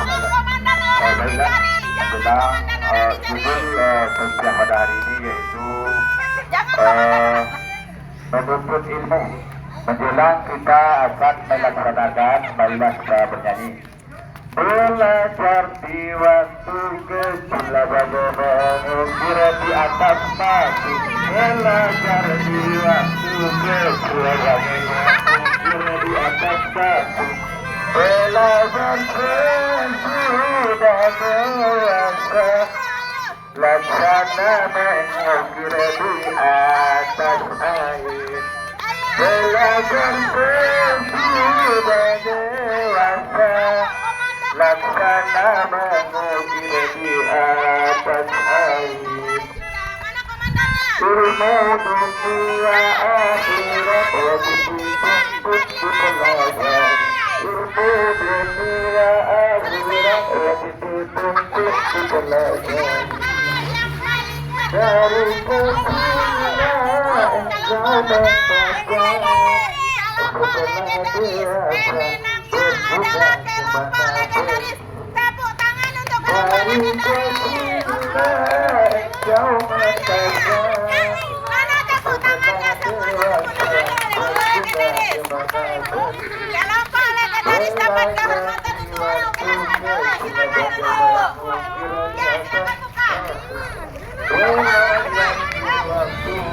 tentang judul tausiah pada hari ini yaitu menuntut ilmu. Menjelang kita akan melaksanakan, marilah kita bernyanyi. Belajar di waktu kecil bagaimana mengukir di atas batu. Belajar di waktu kecil bagaimana mengukir di atas batu. Belajar sudah dewasa, laksana mengukir di atas air. Belajar sudah dewasa, laksana mengukir di atas air. Ilmu dunia akhirat wajib Tepuk tangan untuk kelompok legendaris. Mana tepuk tangannya semuanya untuk kelompok legendaris. Kelompok legendaris dapat kehormatan untuk orang kelas Jawa. Silakan dulu.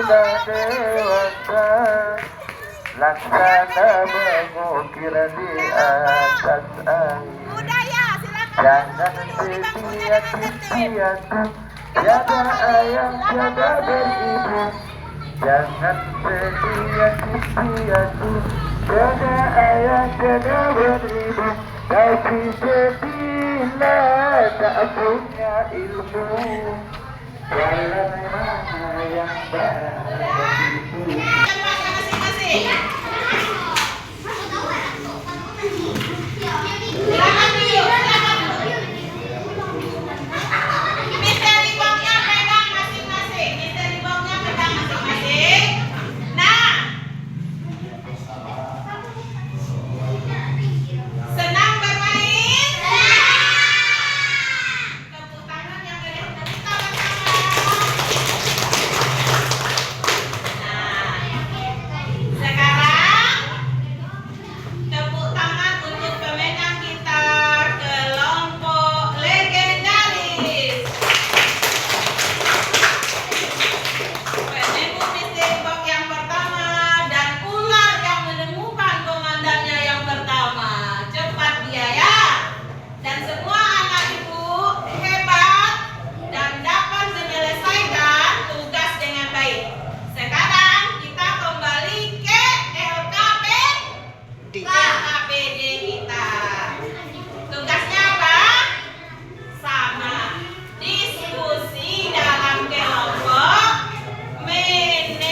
Ya, silakan buka. Laksana mengukir di atas air. Budaya, silakan. Jangan sia-sia tiada ayah tiada beribu. Jangan sia-sia tiada ayah tiada beribu. Tapi jadilah tak punya ilmu. Jalan mana yang baik itu. Masing-masing. Misteri boxnya pegang masing-masing. Misteri boxnya pegang masing-masing. Nah, senang bermain? Tepuk tangan yang meriah untuk kita bersama. Sekarang tepuk tangan untuk pemenang kita, kelompok legendaris. Penemu misteri box yang pertama dan ular yang menemukan komandannya yang pertama. Cepat dia ya. Dan semua anak ibu hebat dan dapat menyelesaikan tugas dengan baik. Sekarang kita kembali ke LKPD kita. Tugasnya apa? Sama. Diskusi dalam kelompok, menentukan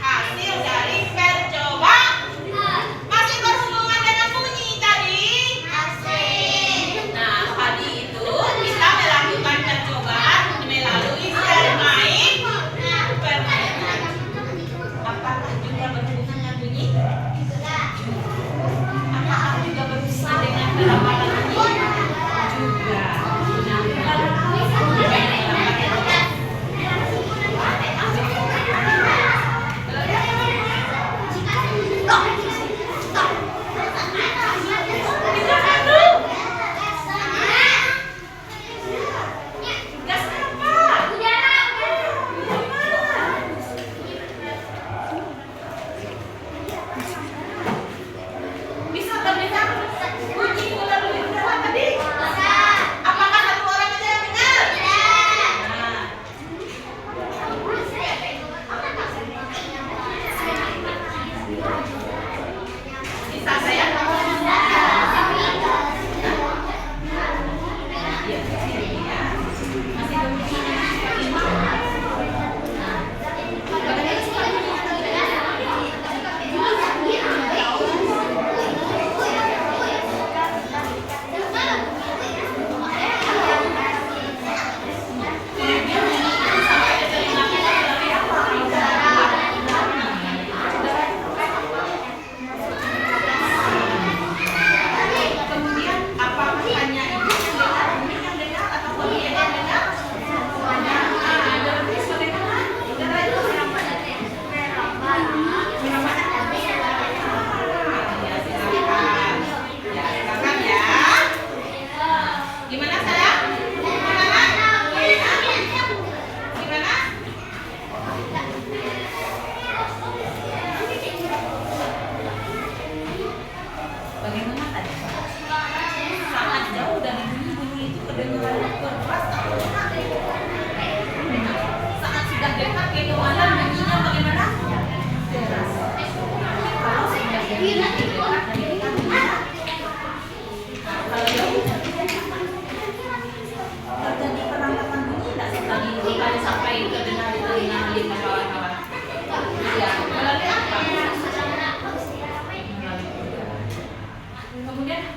hasil dari percobaan. Masih berhubungan dengan bunyi tadi? Masih. Nah, tadi itu kita melakukan percobaan melalui bermain permainan. Apakah juga berhubungan dengan bunyi? Apakah juga berhubungan dengan pelafalan bunyi? Juga. Bisa terdengar bunyi ular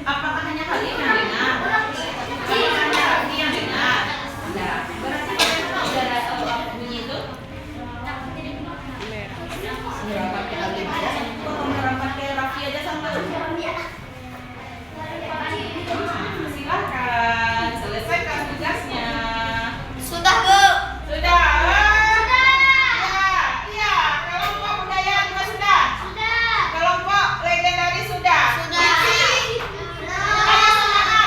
Apakah hanya kalian yang dengar? Apakah hanya Raffi yang dengar? Enggak. Berarti kalian tahu sudah bunyi itu? Berapa kita lihat ya? Kalau merah pakai Raffi aja sama. Silakan selesaikan tugasnya. Sudah, Bu. Sudah. Ya. Kelompok budaya juga sudah. Kelompok legendaris sudah. Sudah. Ayo semangat.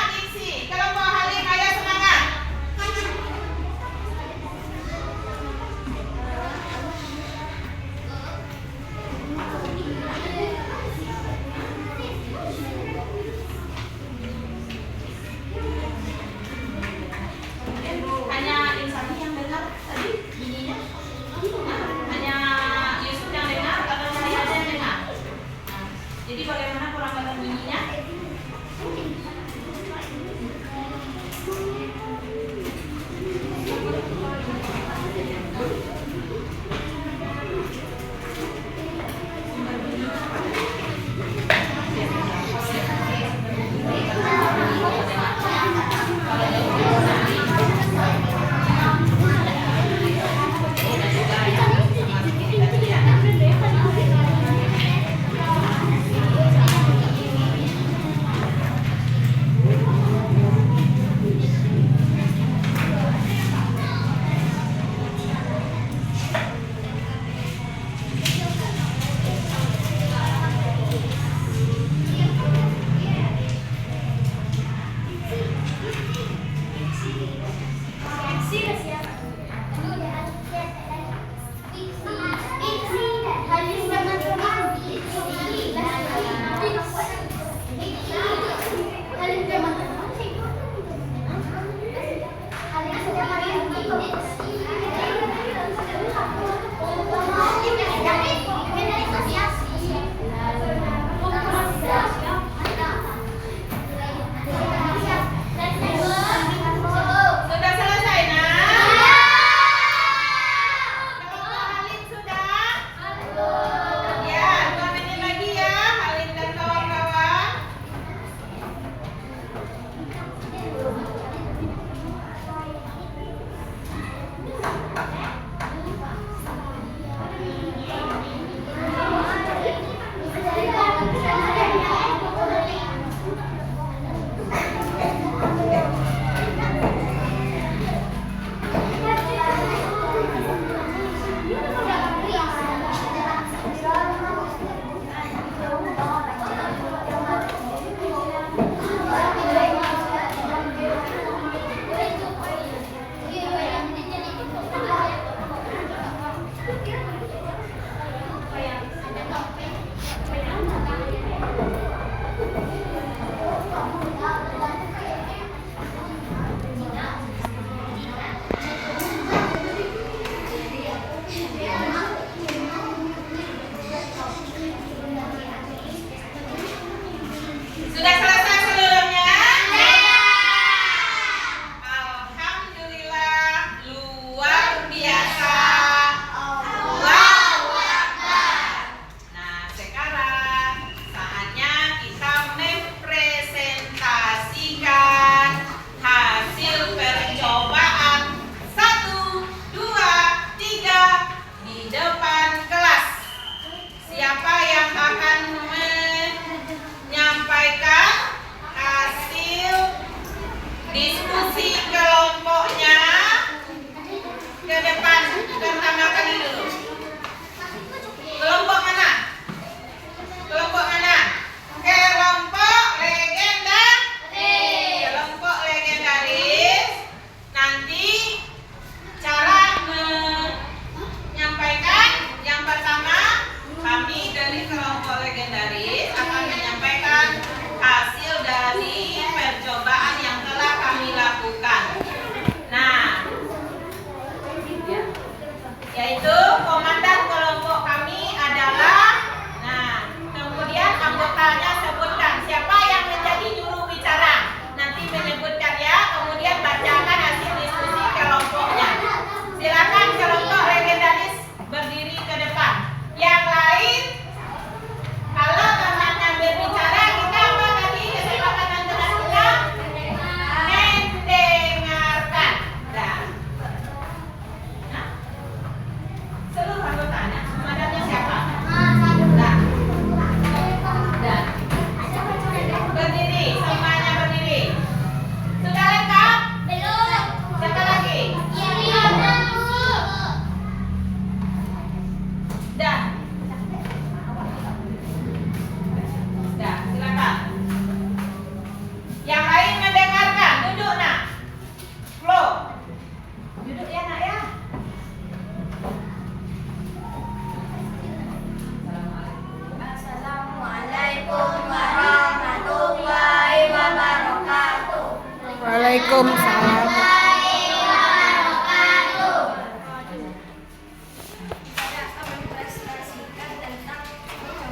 Waalaikumsalam.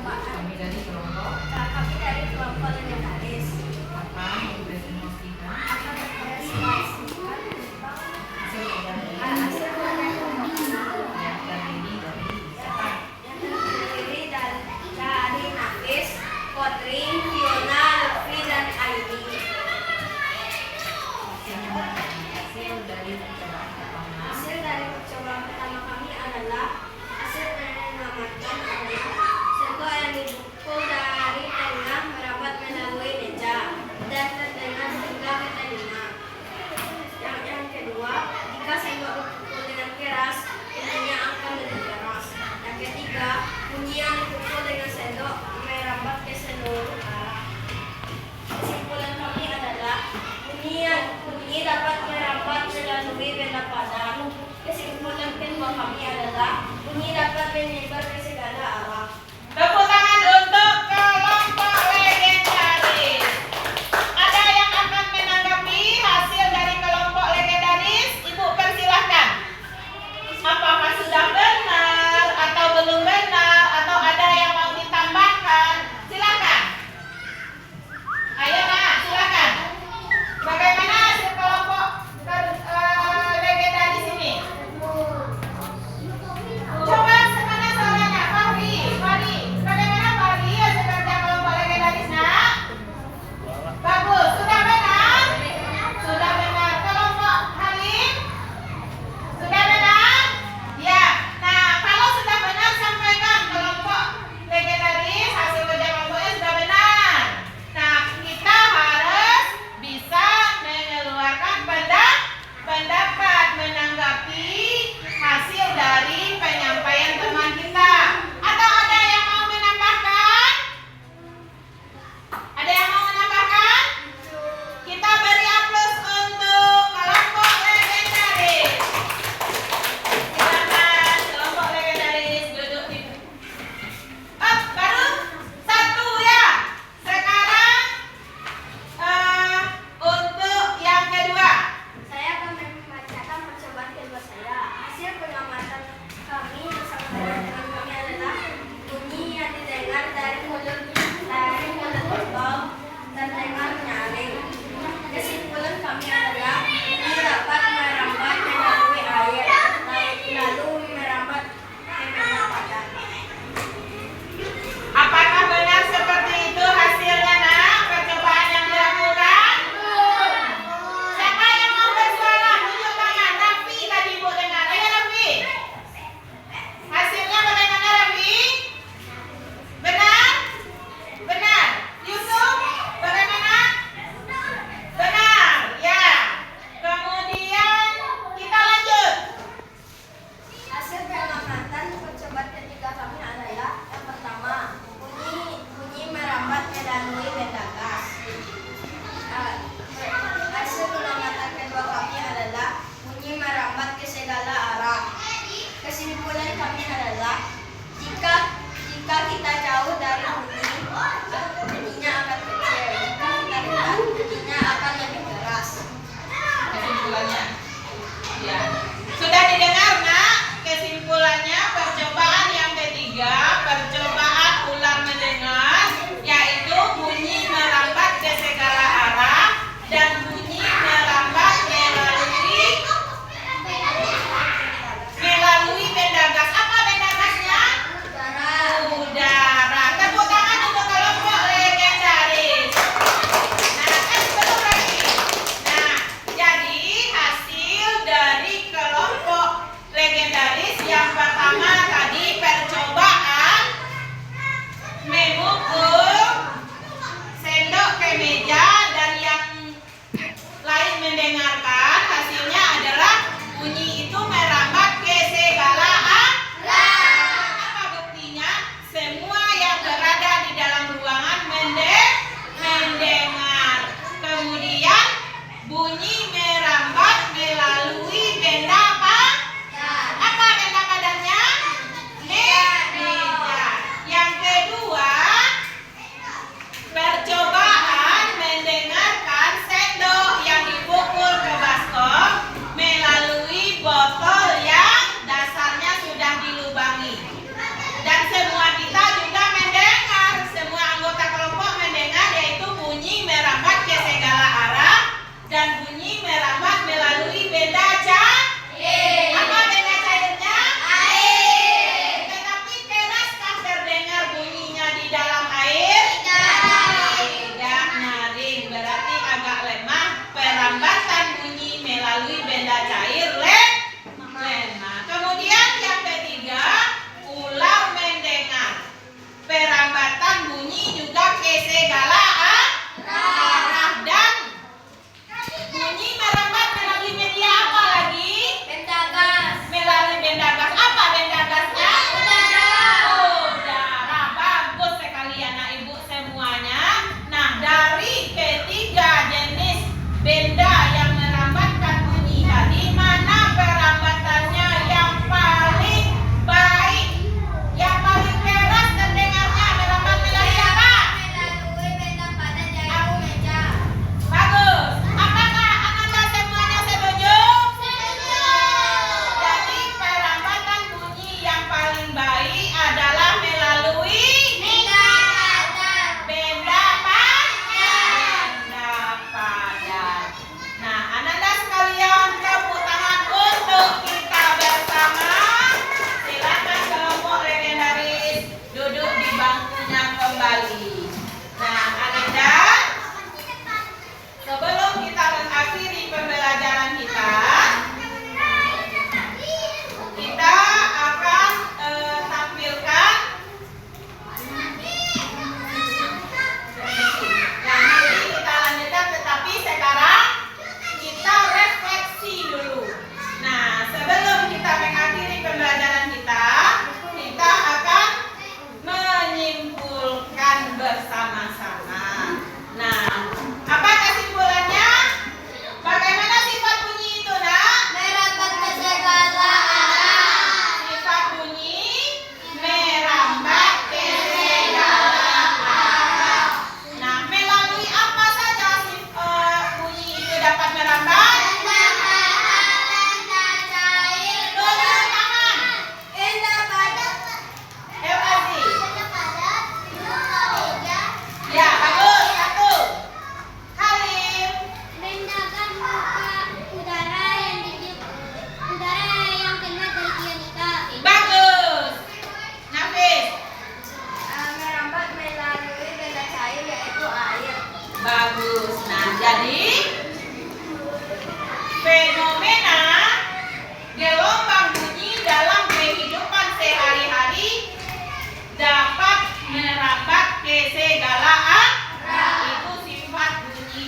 Kami dari kelompok apa mempresentasikan hasil yang terdiri dari siapa? Kodring, Fiona, Lutfi, dan Aini. Hasil dari percobaan pertama. Hasil dari percobaan pertama kami adalah hasil menyelamatkan adalah sendok yang dipukul dari tengah merapat melalui meja dan terdengar hingga ke telinga. Yang kedua, jika sendok dipukul dengan keras, bunyinya akan lebih keras. Yang ketiga, bunyi yang dipukul dengan sendok merambat ke seluruh arah. Kesimpulan kami adalah bunyi dapat merambat melalui benda padat. Kesimpulan kedua kami adalah bunyi dapat menyebar ke segala arah. Tepuk tangan untuk kelompok legendaris. Ada yang akan menanggapi hasil dari kelompok legendaris? Ibu persilahkan. Apakah sudah benar atau belum benar atau ada yang mau ditambahkan? Silakan. Ayo Nak, silakan. Bagaimana hasil kelompok legendaris ini? Coba mana suaranya? Fahri. Bagaimana Fahri hasil kerja kelompok legendaris Nak? Bagus. Sudah benar? Sudah benar. Kelompok Halim? Sudah benar? Ya. Nah, kalau sudah benar sampaikan kelompok legendaris hasil kerja kelompoknya sudah benar. Nah, kita harus bisa mengeluarkan pendapat menanggapi hasil dari penyampaian teman kita. Atau ada yang mau menambahkan? Ada yang mau menambahkan? Kita beri aplaus untuk kelompok legendaris. Silakan kelompok legendaris duduk di. Baru satu ya. Sekarang untuk yang kedua. Saya akan membacakan percobaan kedua saya. Hasil pengamatan kami bersama teman-teman kami adalah bunyi yang didengar dari mulut botol terdengar nyaring. Kesimpulan kami adalah bunyi dapat merambat melalui air lalu merambat ke benda padat. Apakah benar seperti itu hasilnya Nak? Percobaan yang dilakukan? Siapa yang mau bersuara? Tunjuk tangan. Raffi tadi Ibu dengar. Ayo Raffi. Hasilnya bagaimana Raffi? Benar? Benar. Yusuf? Bagaimana? Benar. Ya. Kemudian kita lanjut. Hasil pengamatan percobaan ketiga kami adalah yang pertama, bunyi merambat melalui benda gas. Hasil pengamatan kedua kami adalah bunyi merambat ke segala arah. Kesimpulan kami adalah jika kita jauh dari bunyinya akan kecil. Jika kita dekat, bunyinya akan lebih keras. Kesimpulannya. Ya. Sudah didengar Nak? Kesimpulannya percobaan yang ketiga, percobaan ular mendengar, yaitu bunyi merambat ke segala arah dan bunyi merambat melalui benda gas. Apa benda gasnya? Udara. Tepuk tangan untuk kelompok legendaris. Nah, belum lagi. Nah, jadi hasil dari kelompok legendaris yang pertama tadi percobaan memukul sendok ke meja dan yang lain mendengarkan, hasilnya adalah bunyi itu merambat ke segala arah. Apa buktinya? Semua yang berada di dalam ruangan mendengar. Kemudian bunyi merambat melalui benda apa? Apa benda padatnya? Meja. Yang kedua, percobaan mendengarkan sendok yang dipukul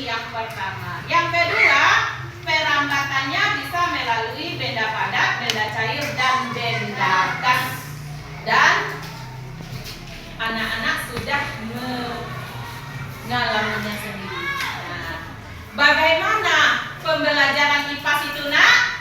yang pertama. Yang kedua, perambatannya bisa melalui benda padat, benda cair, dan benda gas. Dan anak-anak sudah mengalaminya sendiri. Nah, bagaimana pembelajaran IPAS itu, nak?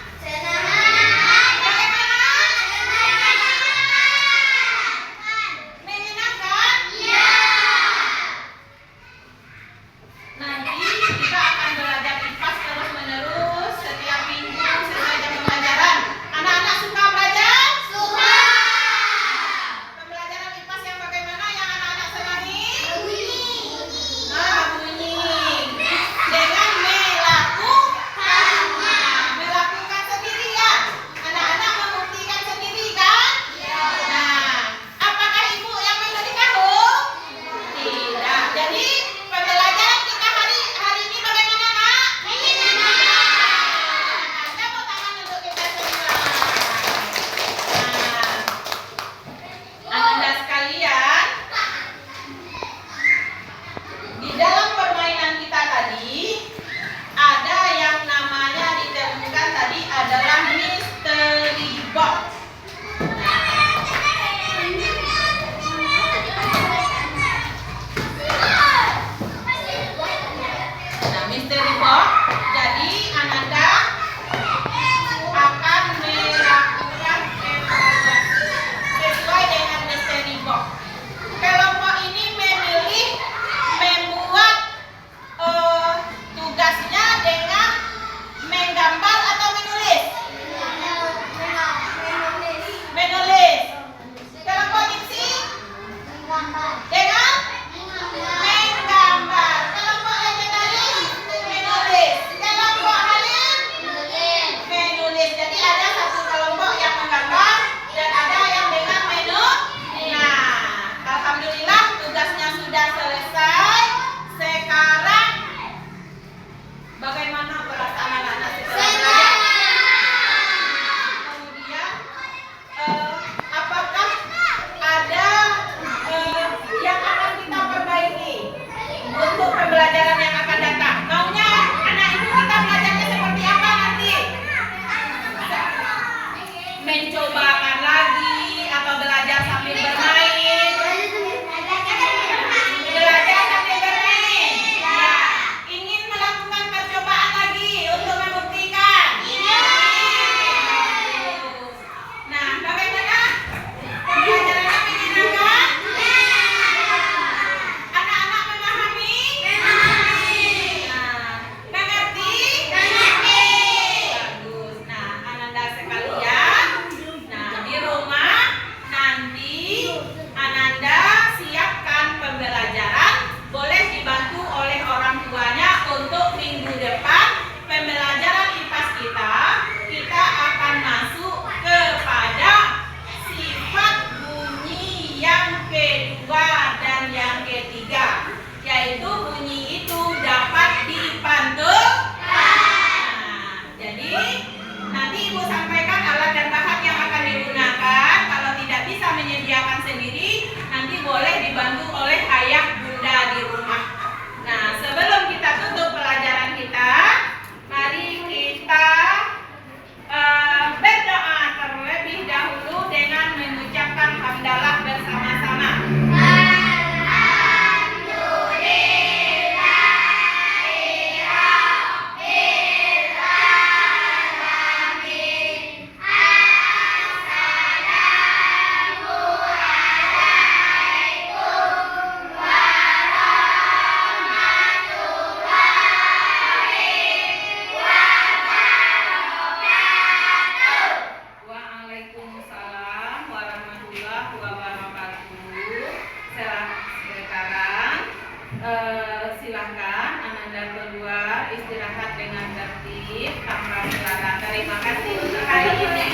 Terima kasih untuk hari ini.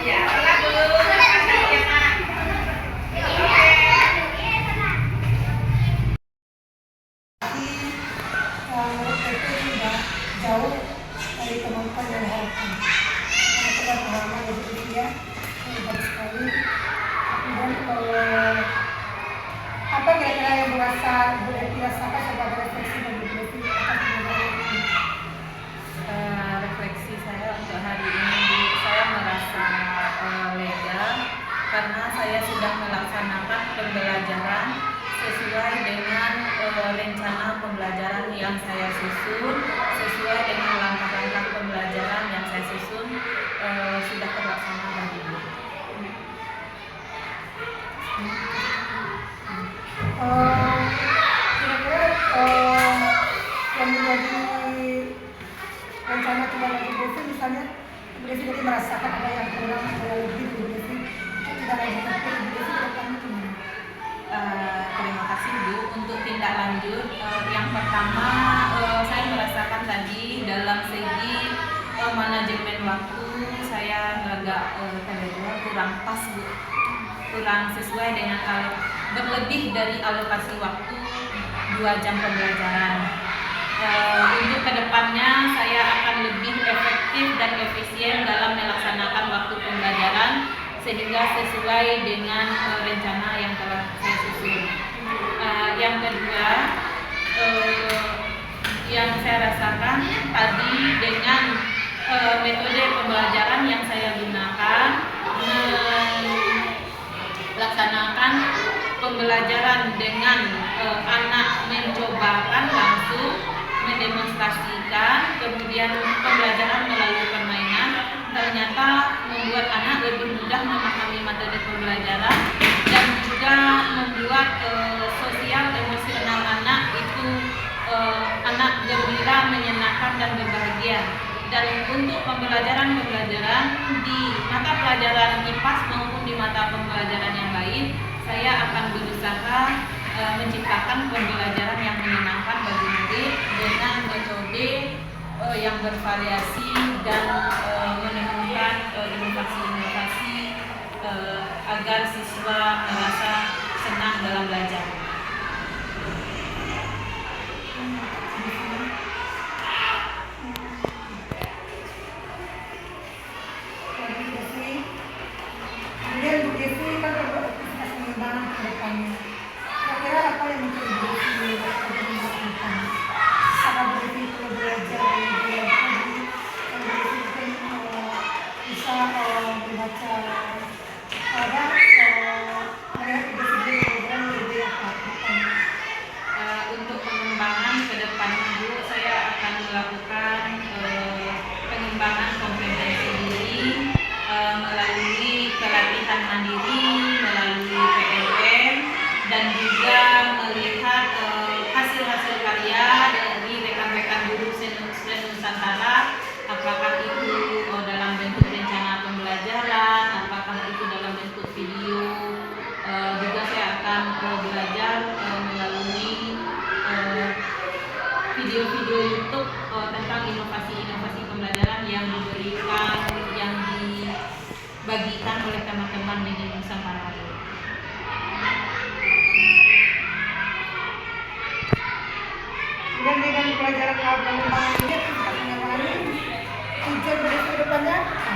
Ya, sholat dulu. Jauh dari teman-teman yang harapan. Kita pengalaman dari usia yang bagus sekali. Dan merasa dirasakan sebagai refleksi bagi Bu Devi atas pembelajaran ini? Refleksi saya untuk hari ini, saya merasa lega karena saya sudah melaksanakan pembelajaran sesuai dengan rencana pembelajaran yang saya susun, sesuai dengan langkah-langkah pembelajaran yang saya susun, sudah terlaksana bagi Ibu. Kira-kira yang menjadi rencana tidak bagi Bu Devi, misalnya Bu Devi tadi merasakan ada yang kurang, ada yang lebih dari Bu Devi, itu tidak lanjutkan ke Bu Devi ke depannya gimana? Terima kasih Bu. Untuk tindak lanjut, yang pertama saya merasakan tadi dalam segi manajemen waktu saya agak kurang pas Bu, kurang sesuai dengan berlebih dari alokasi waktu 2 jam pembelajaran. Untuk kedepannya saya akan lebih efektif dan efisien dalam melaksanakan waktu pembelajaran sehingga sesuai dengan rencana yang telah saya susun. Yang kedua, yang saya rasakan tadi dengan metode pembelajaran yang saya gunakan, melaksanakan pembelajaran dengan anak mencobakan langsung, mendemonstrasikan, kemudian pembelajaran melalui permainan, ternyata membuat anak lebih mudah memahami materi pembelajaran dan juga membuat sosial emosional anak itu anak gembira, menyenangkan dan berbahagia. Dan untuk pembelajaran di mata pelajaran IPAS maupun di mata pembelajaran yang lain, saya akan berusaha menciptakan pembelajaran yang menyenangkan bagi murid dengan metode yang bervariasi dan menemukan inovasi-inovasi agar siswa merasa senang dalam belajar. Kemudian Bu Devi kan beraktivitas pengembangan ke depannya. Kira-kira apa yang menjadi Bu Devi pengembangan ke depannya? Apakah Bu Devi perlu belajar lebih lagi? Bu Devi mungkin bisa membaca ada melihat ide-ide program lebih apa depannya? Untuk pengembangan ke depannya Bu, saya akan melakukan pengembangan kompetensi diri melalui pelatihan mandiri, melalui PLN, dan juga melihat hasil-hasil karya dari rekan-rekan guru se-Nusantara, apakah itu dalam bentuk rencana pembelajaran, apakah itu dalam bentuk video. Juga saya akan belajar melalui video-video YouTube tentang inovasi-inovasi pembelajaran yang dibagikan oleh teman-teman di Nusantara. Dan dengan pelajaran pengembangan ini, aktivitas pengembangan ini, tujuan Bu Devi ke depannya apa?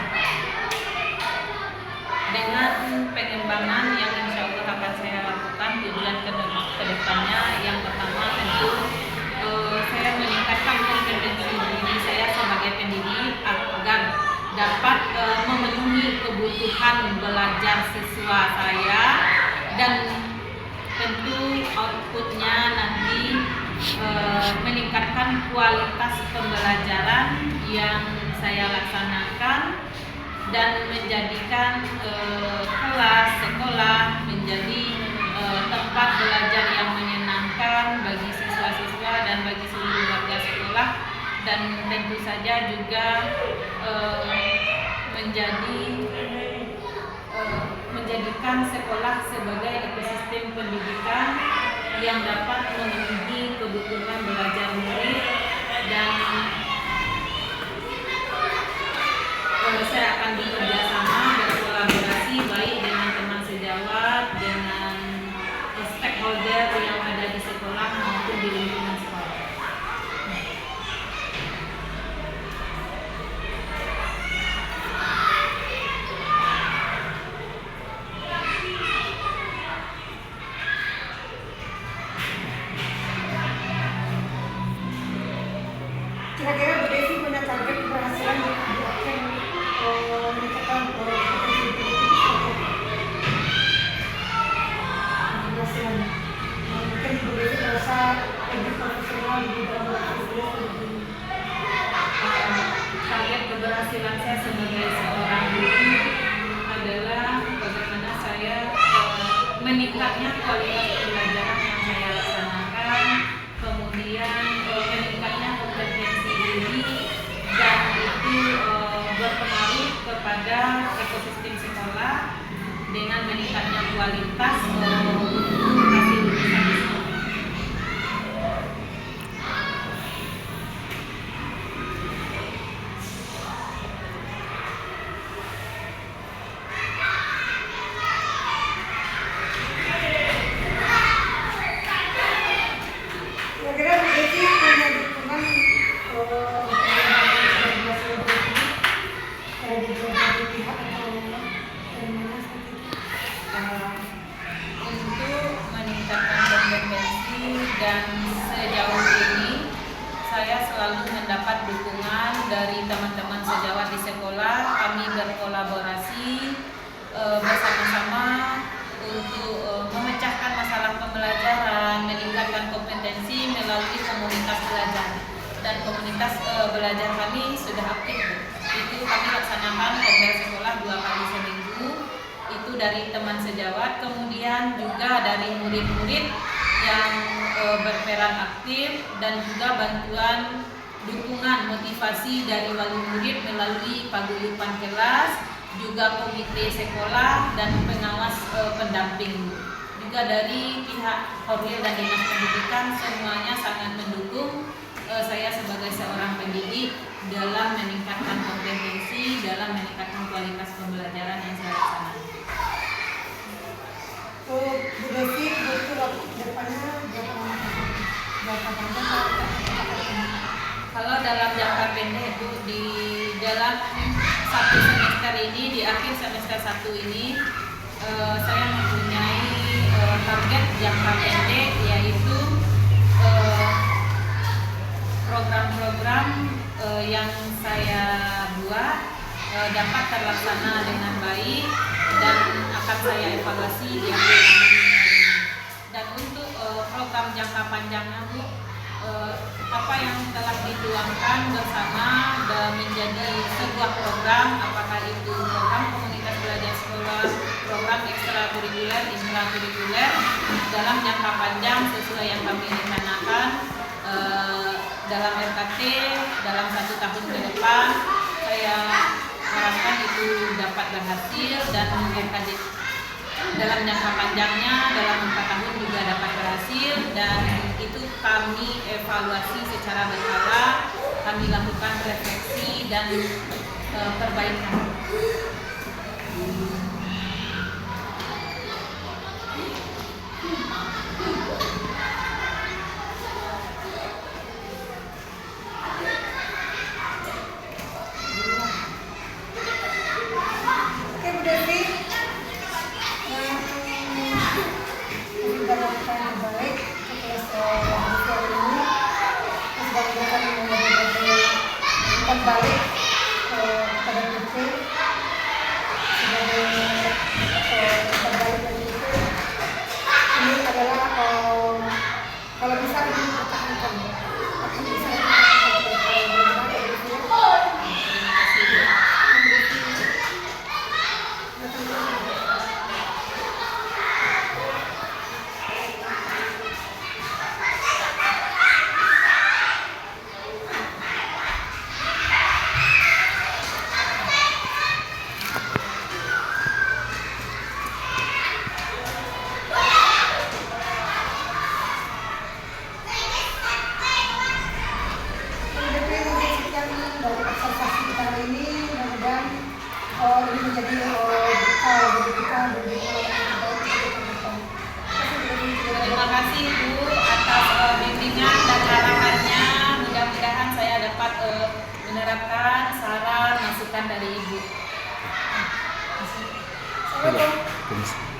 Dengan pengembangan yang insya Allah akan saya lakukan, tujuan ke depannya yang pertama tentu saya meningkatkan kompetensi diri saya sebagai pendidik agar dapat memenuhi kebutuhan belajar siswa saya, dan tentu outputnya nanti meningkatkan kualitas pembelajaran yang saya laksanakan dan menjadikan kelas sekolah menjadi tempat belajar yang menyenangkan bagi siswa-siswa dan bagi seluruh warga sekolah, dan tentu saja juga menjadikan sekolah sebagai ekosistem pendidikan yang dapat memenuhi kebutuhan belajar murid. Dan saya akan bekerja sama, berkolaborasi baik dengan teman sejawat, dengan stakeholder yang ada di sekolah maupun di lingkungan sekolah. target keberhasilan di akhir meningkatkan keberhasilan. Mungkin Bu Devi merasa lebih profesional di bidang Target keberhasilan saya sebagai seorang guru adalah bagaimana saya meningkatnya kualitas pembelajaran yang saya laksanakan, kemudian meningkatnya kompetensi diri, dan itu berpengaruh kepada ekosistem sekolah dengan meningkatnya kualitas hasil lulusan siswa. Kira-kira Bu Devi punya dukungan dari berbagai pihak atau dari mana seperti itu? Untuk meningkatkan kompetensi dan sejauh ini saya selalu mendapat dukungan dari teman-teman sejawat di sekolah. Kami berkolaborasi bersama-sama untuk memecahkan masalah pembelajaran, meningkatkan kompetensi melalui komunitas belajar. Dan komunitas belajar kami sudah aktif. Itu kami laksanakan kompel sekolah 2 kali seminggu. Itu dari teman sejawat, kemudian juga dari murid-murid yang berperan aktif, dan juga bantuan dukungan motivasi dari wali murid melalui paguyuban kelas, juga komite sekolah dan pengawas pendamping. Juga dari pihak Korwil dan Dinas Pendidikan, semuanya sangat mendukung saya sebagai seorang pendidik dalam meningkatkan kompetensi, dalam meningkatkan kualitas pembelajaran yang saya laksanakan. Bu Devi butuh waktu ke depannya berapa panjang? Kalau dalam jangka pendek itu di dalam 1 semester ini, di akhir semester 1 ini saya mempunyai target jangka pendek, yaitu program-program yang saya buat dapat terlaksana dengan baik dan akan saya evaluasi di akhir tahun ini. Dan untuk program jangka panjangnya, Bu, apa yang telah dituangkan bersama dan menjadi sebuah program, apakah itu program komunitas belajar sekolah, program ekstrakurikuler, intrakurikuler, dalam jangka panjang sesuai yang kami rencanakan dalam RKT dalam 1 tahun ke depan. Saya harapkan itu dapat berhasil, dan RKT dalam jangka panjangnya dalam 4 tahun juga dapat berhasil, dan itu kami evaluasi secara berkala, kami lakukan refleksi dan perbaikan. Oke Bu Devi, dalam yang baik setelah kelas ini, terus bagaimana kembali kepada BP sebagai kembali dari BP. Ini adalah kalau bisa dipertahankan, akan bisa dari observasi kita hari ini, mudah-mudahan ini menjadi bekal bagi kita Terima kasih Bu atas bimbingan dan arahannya. Mudah-mudahan saya dapat menerapkan saran masukan dari Ibu. Assalamualaikum.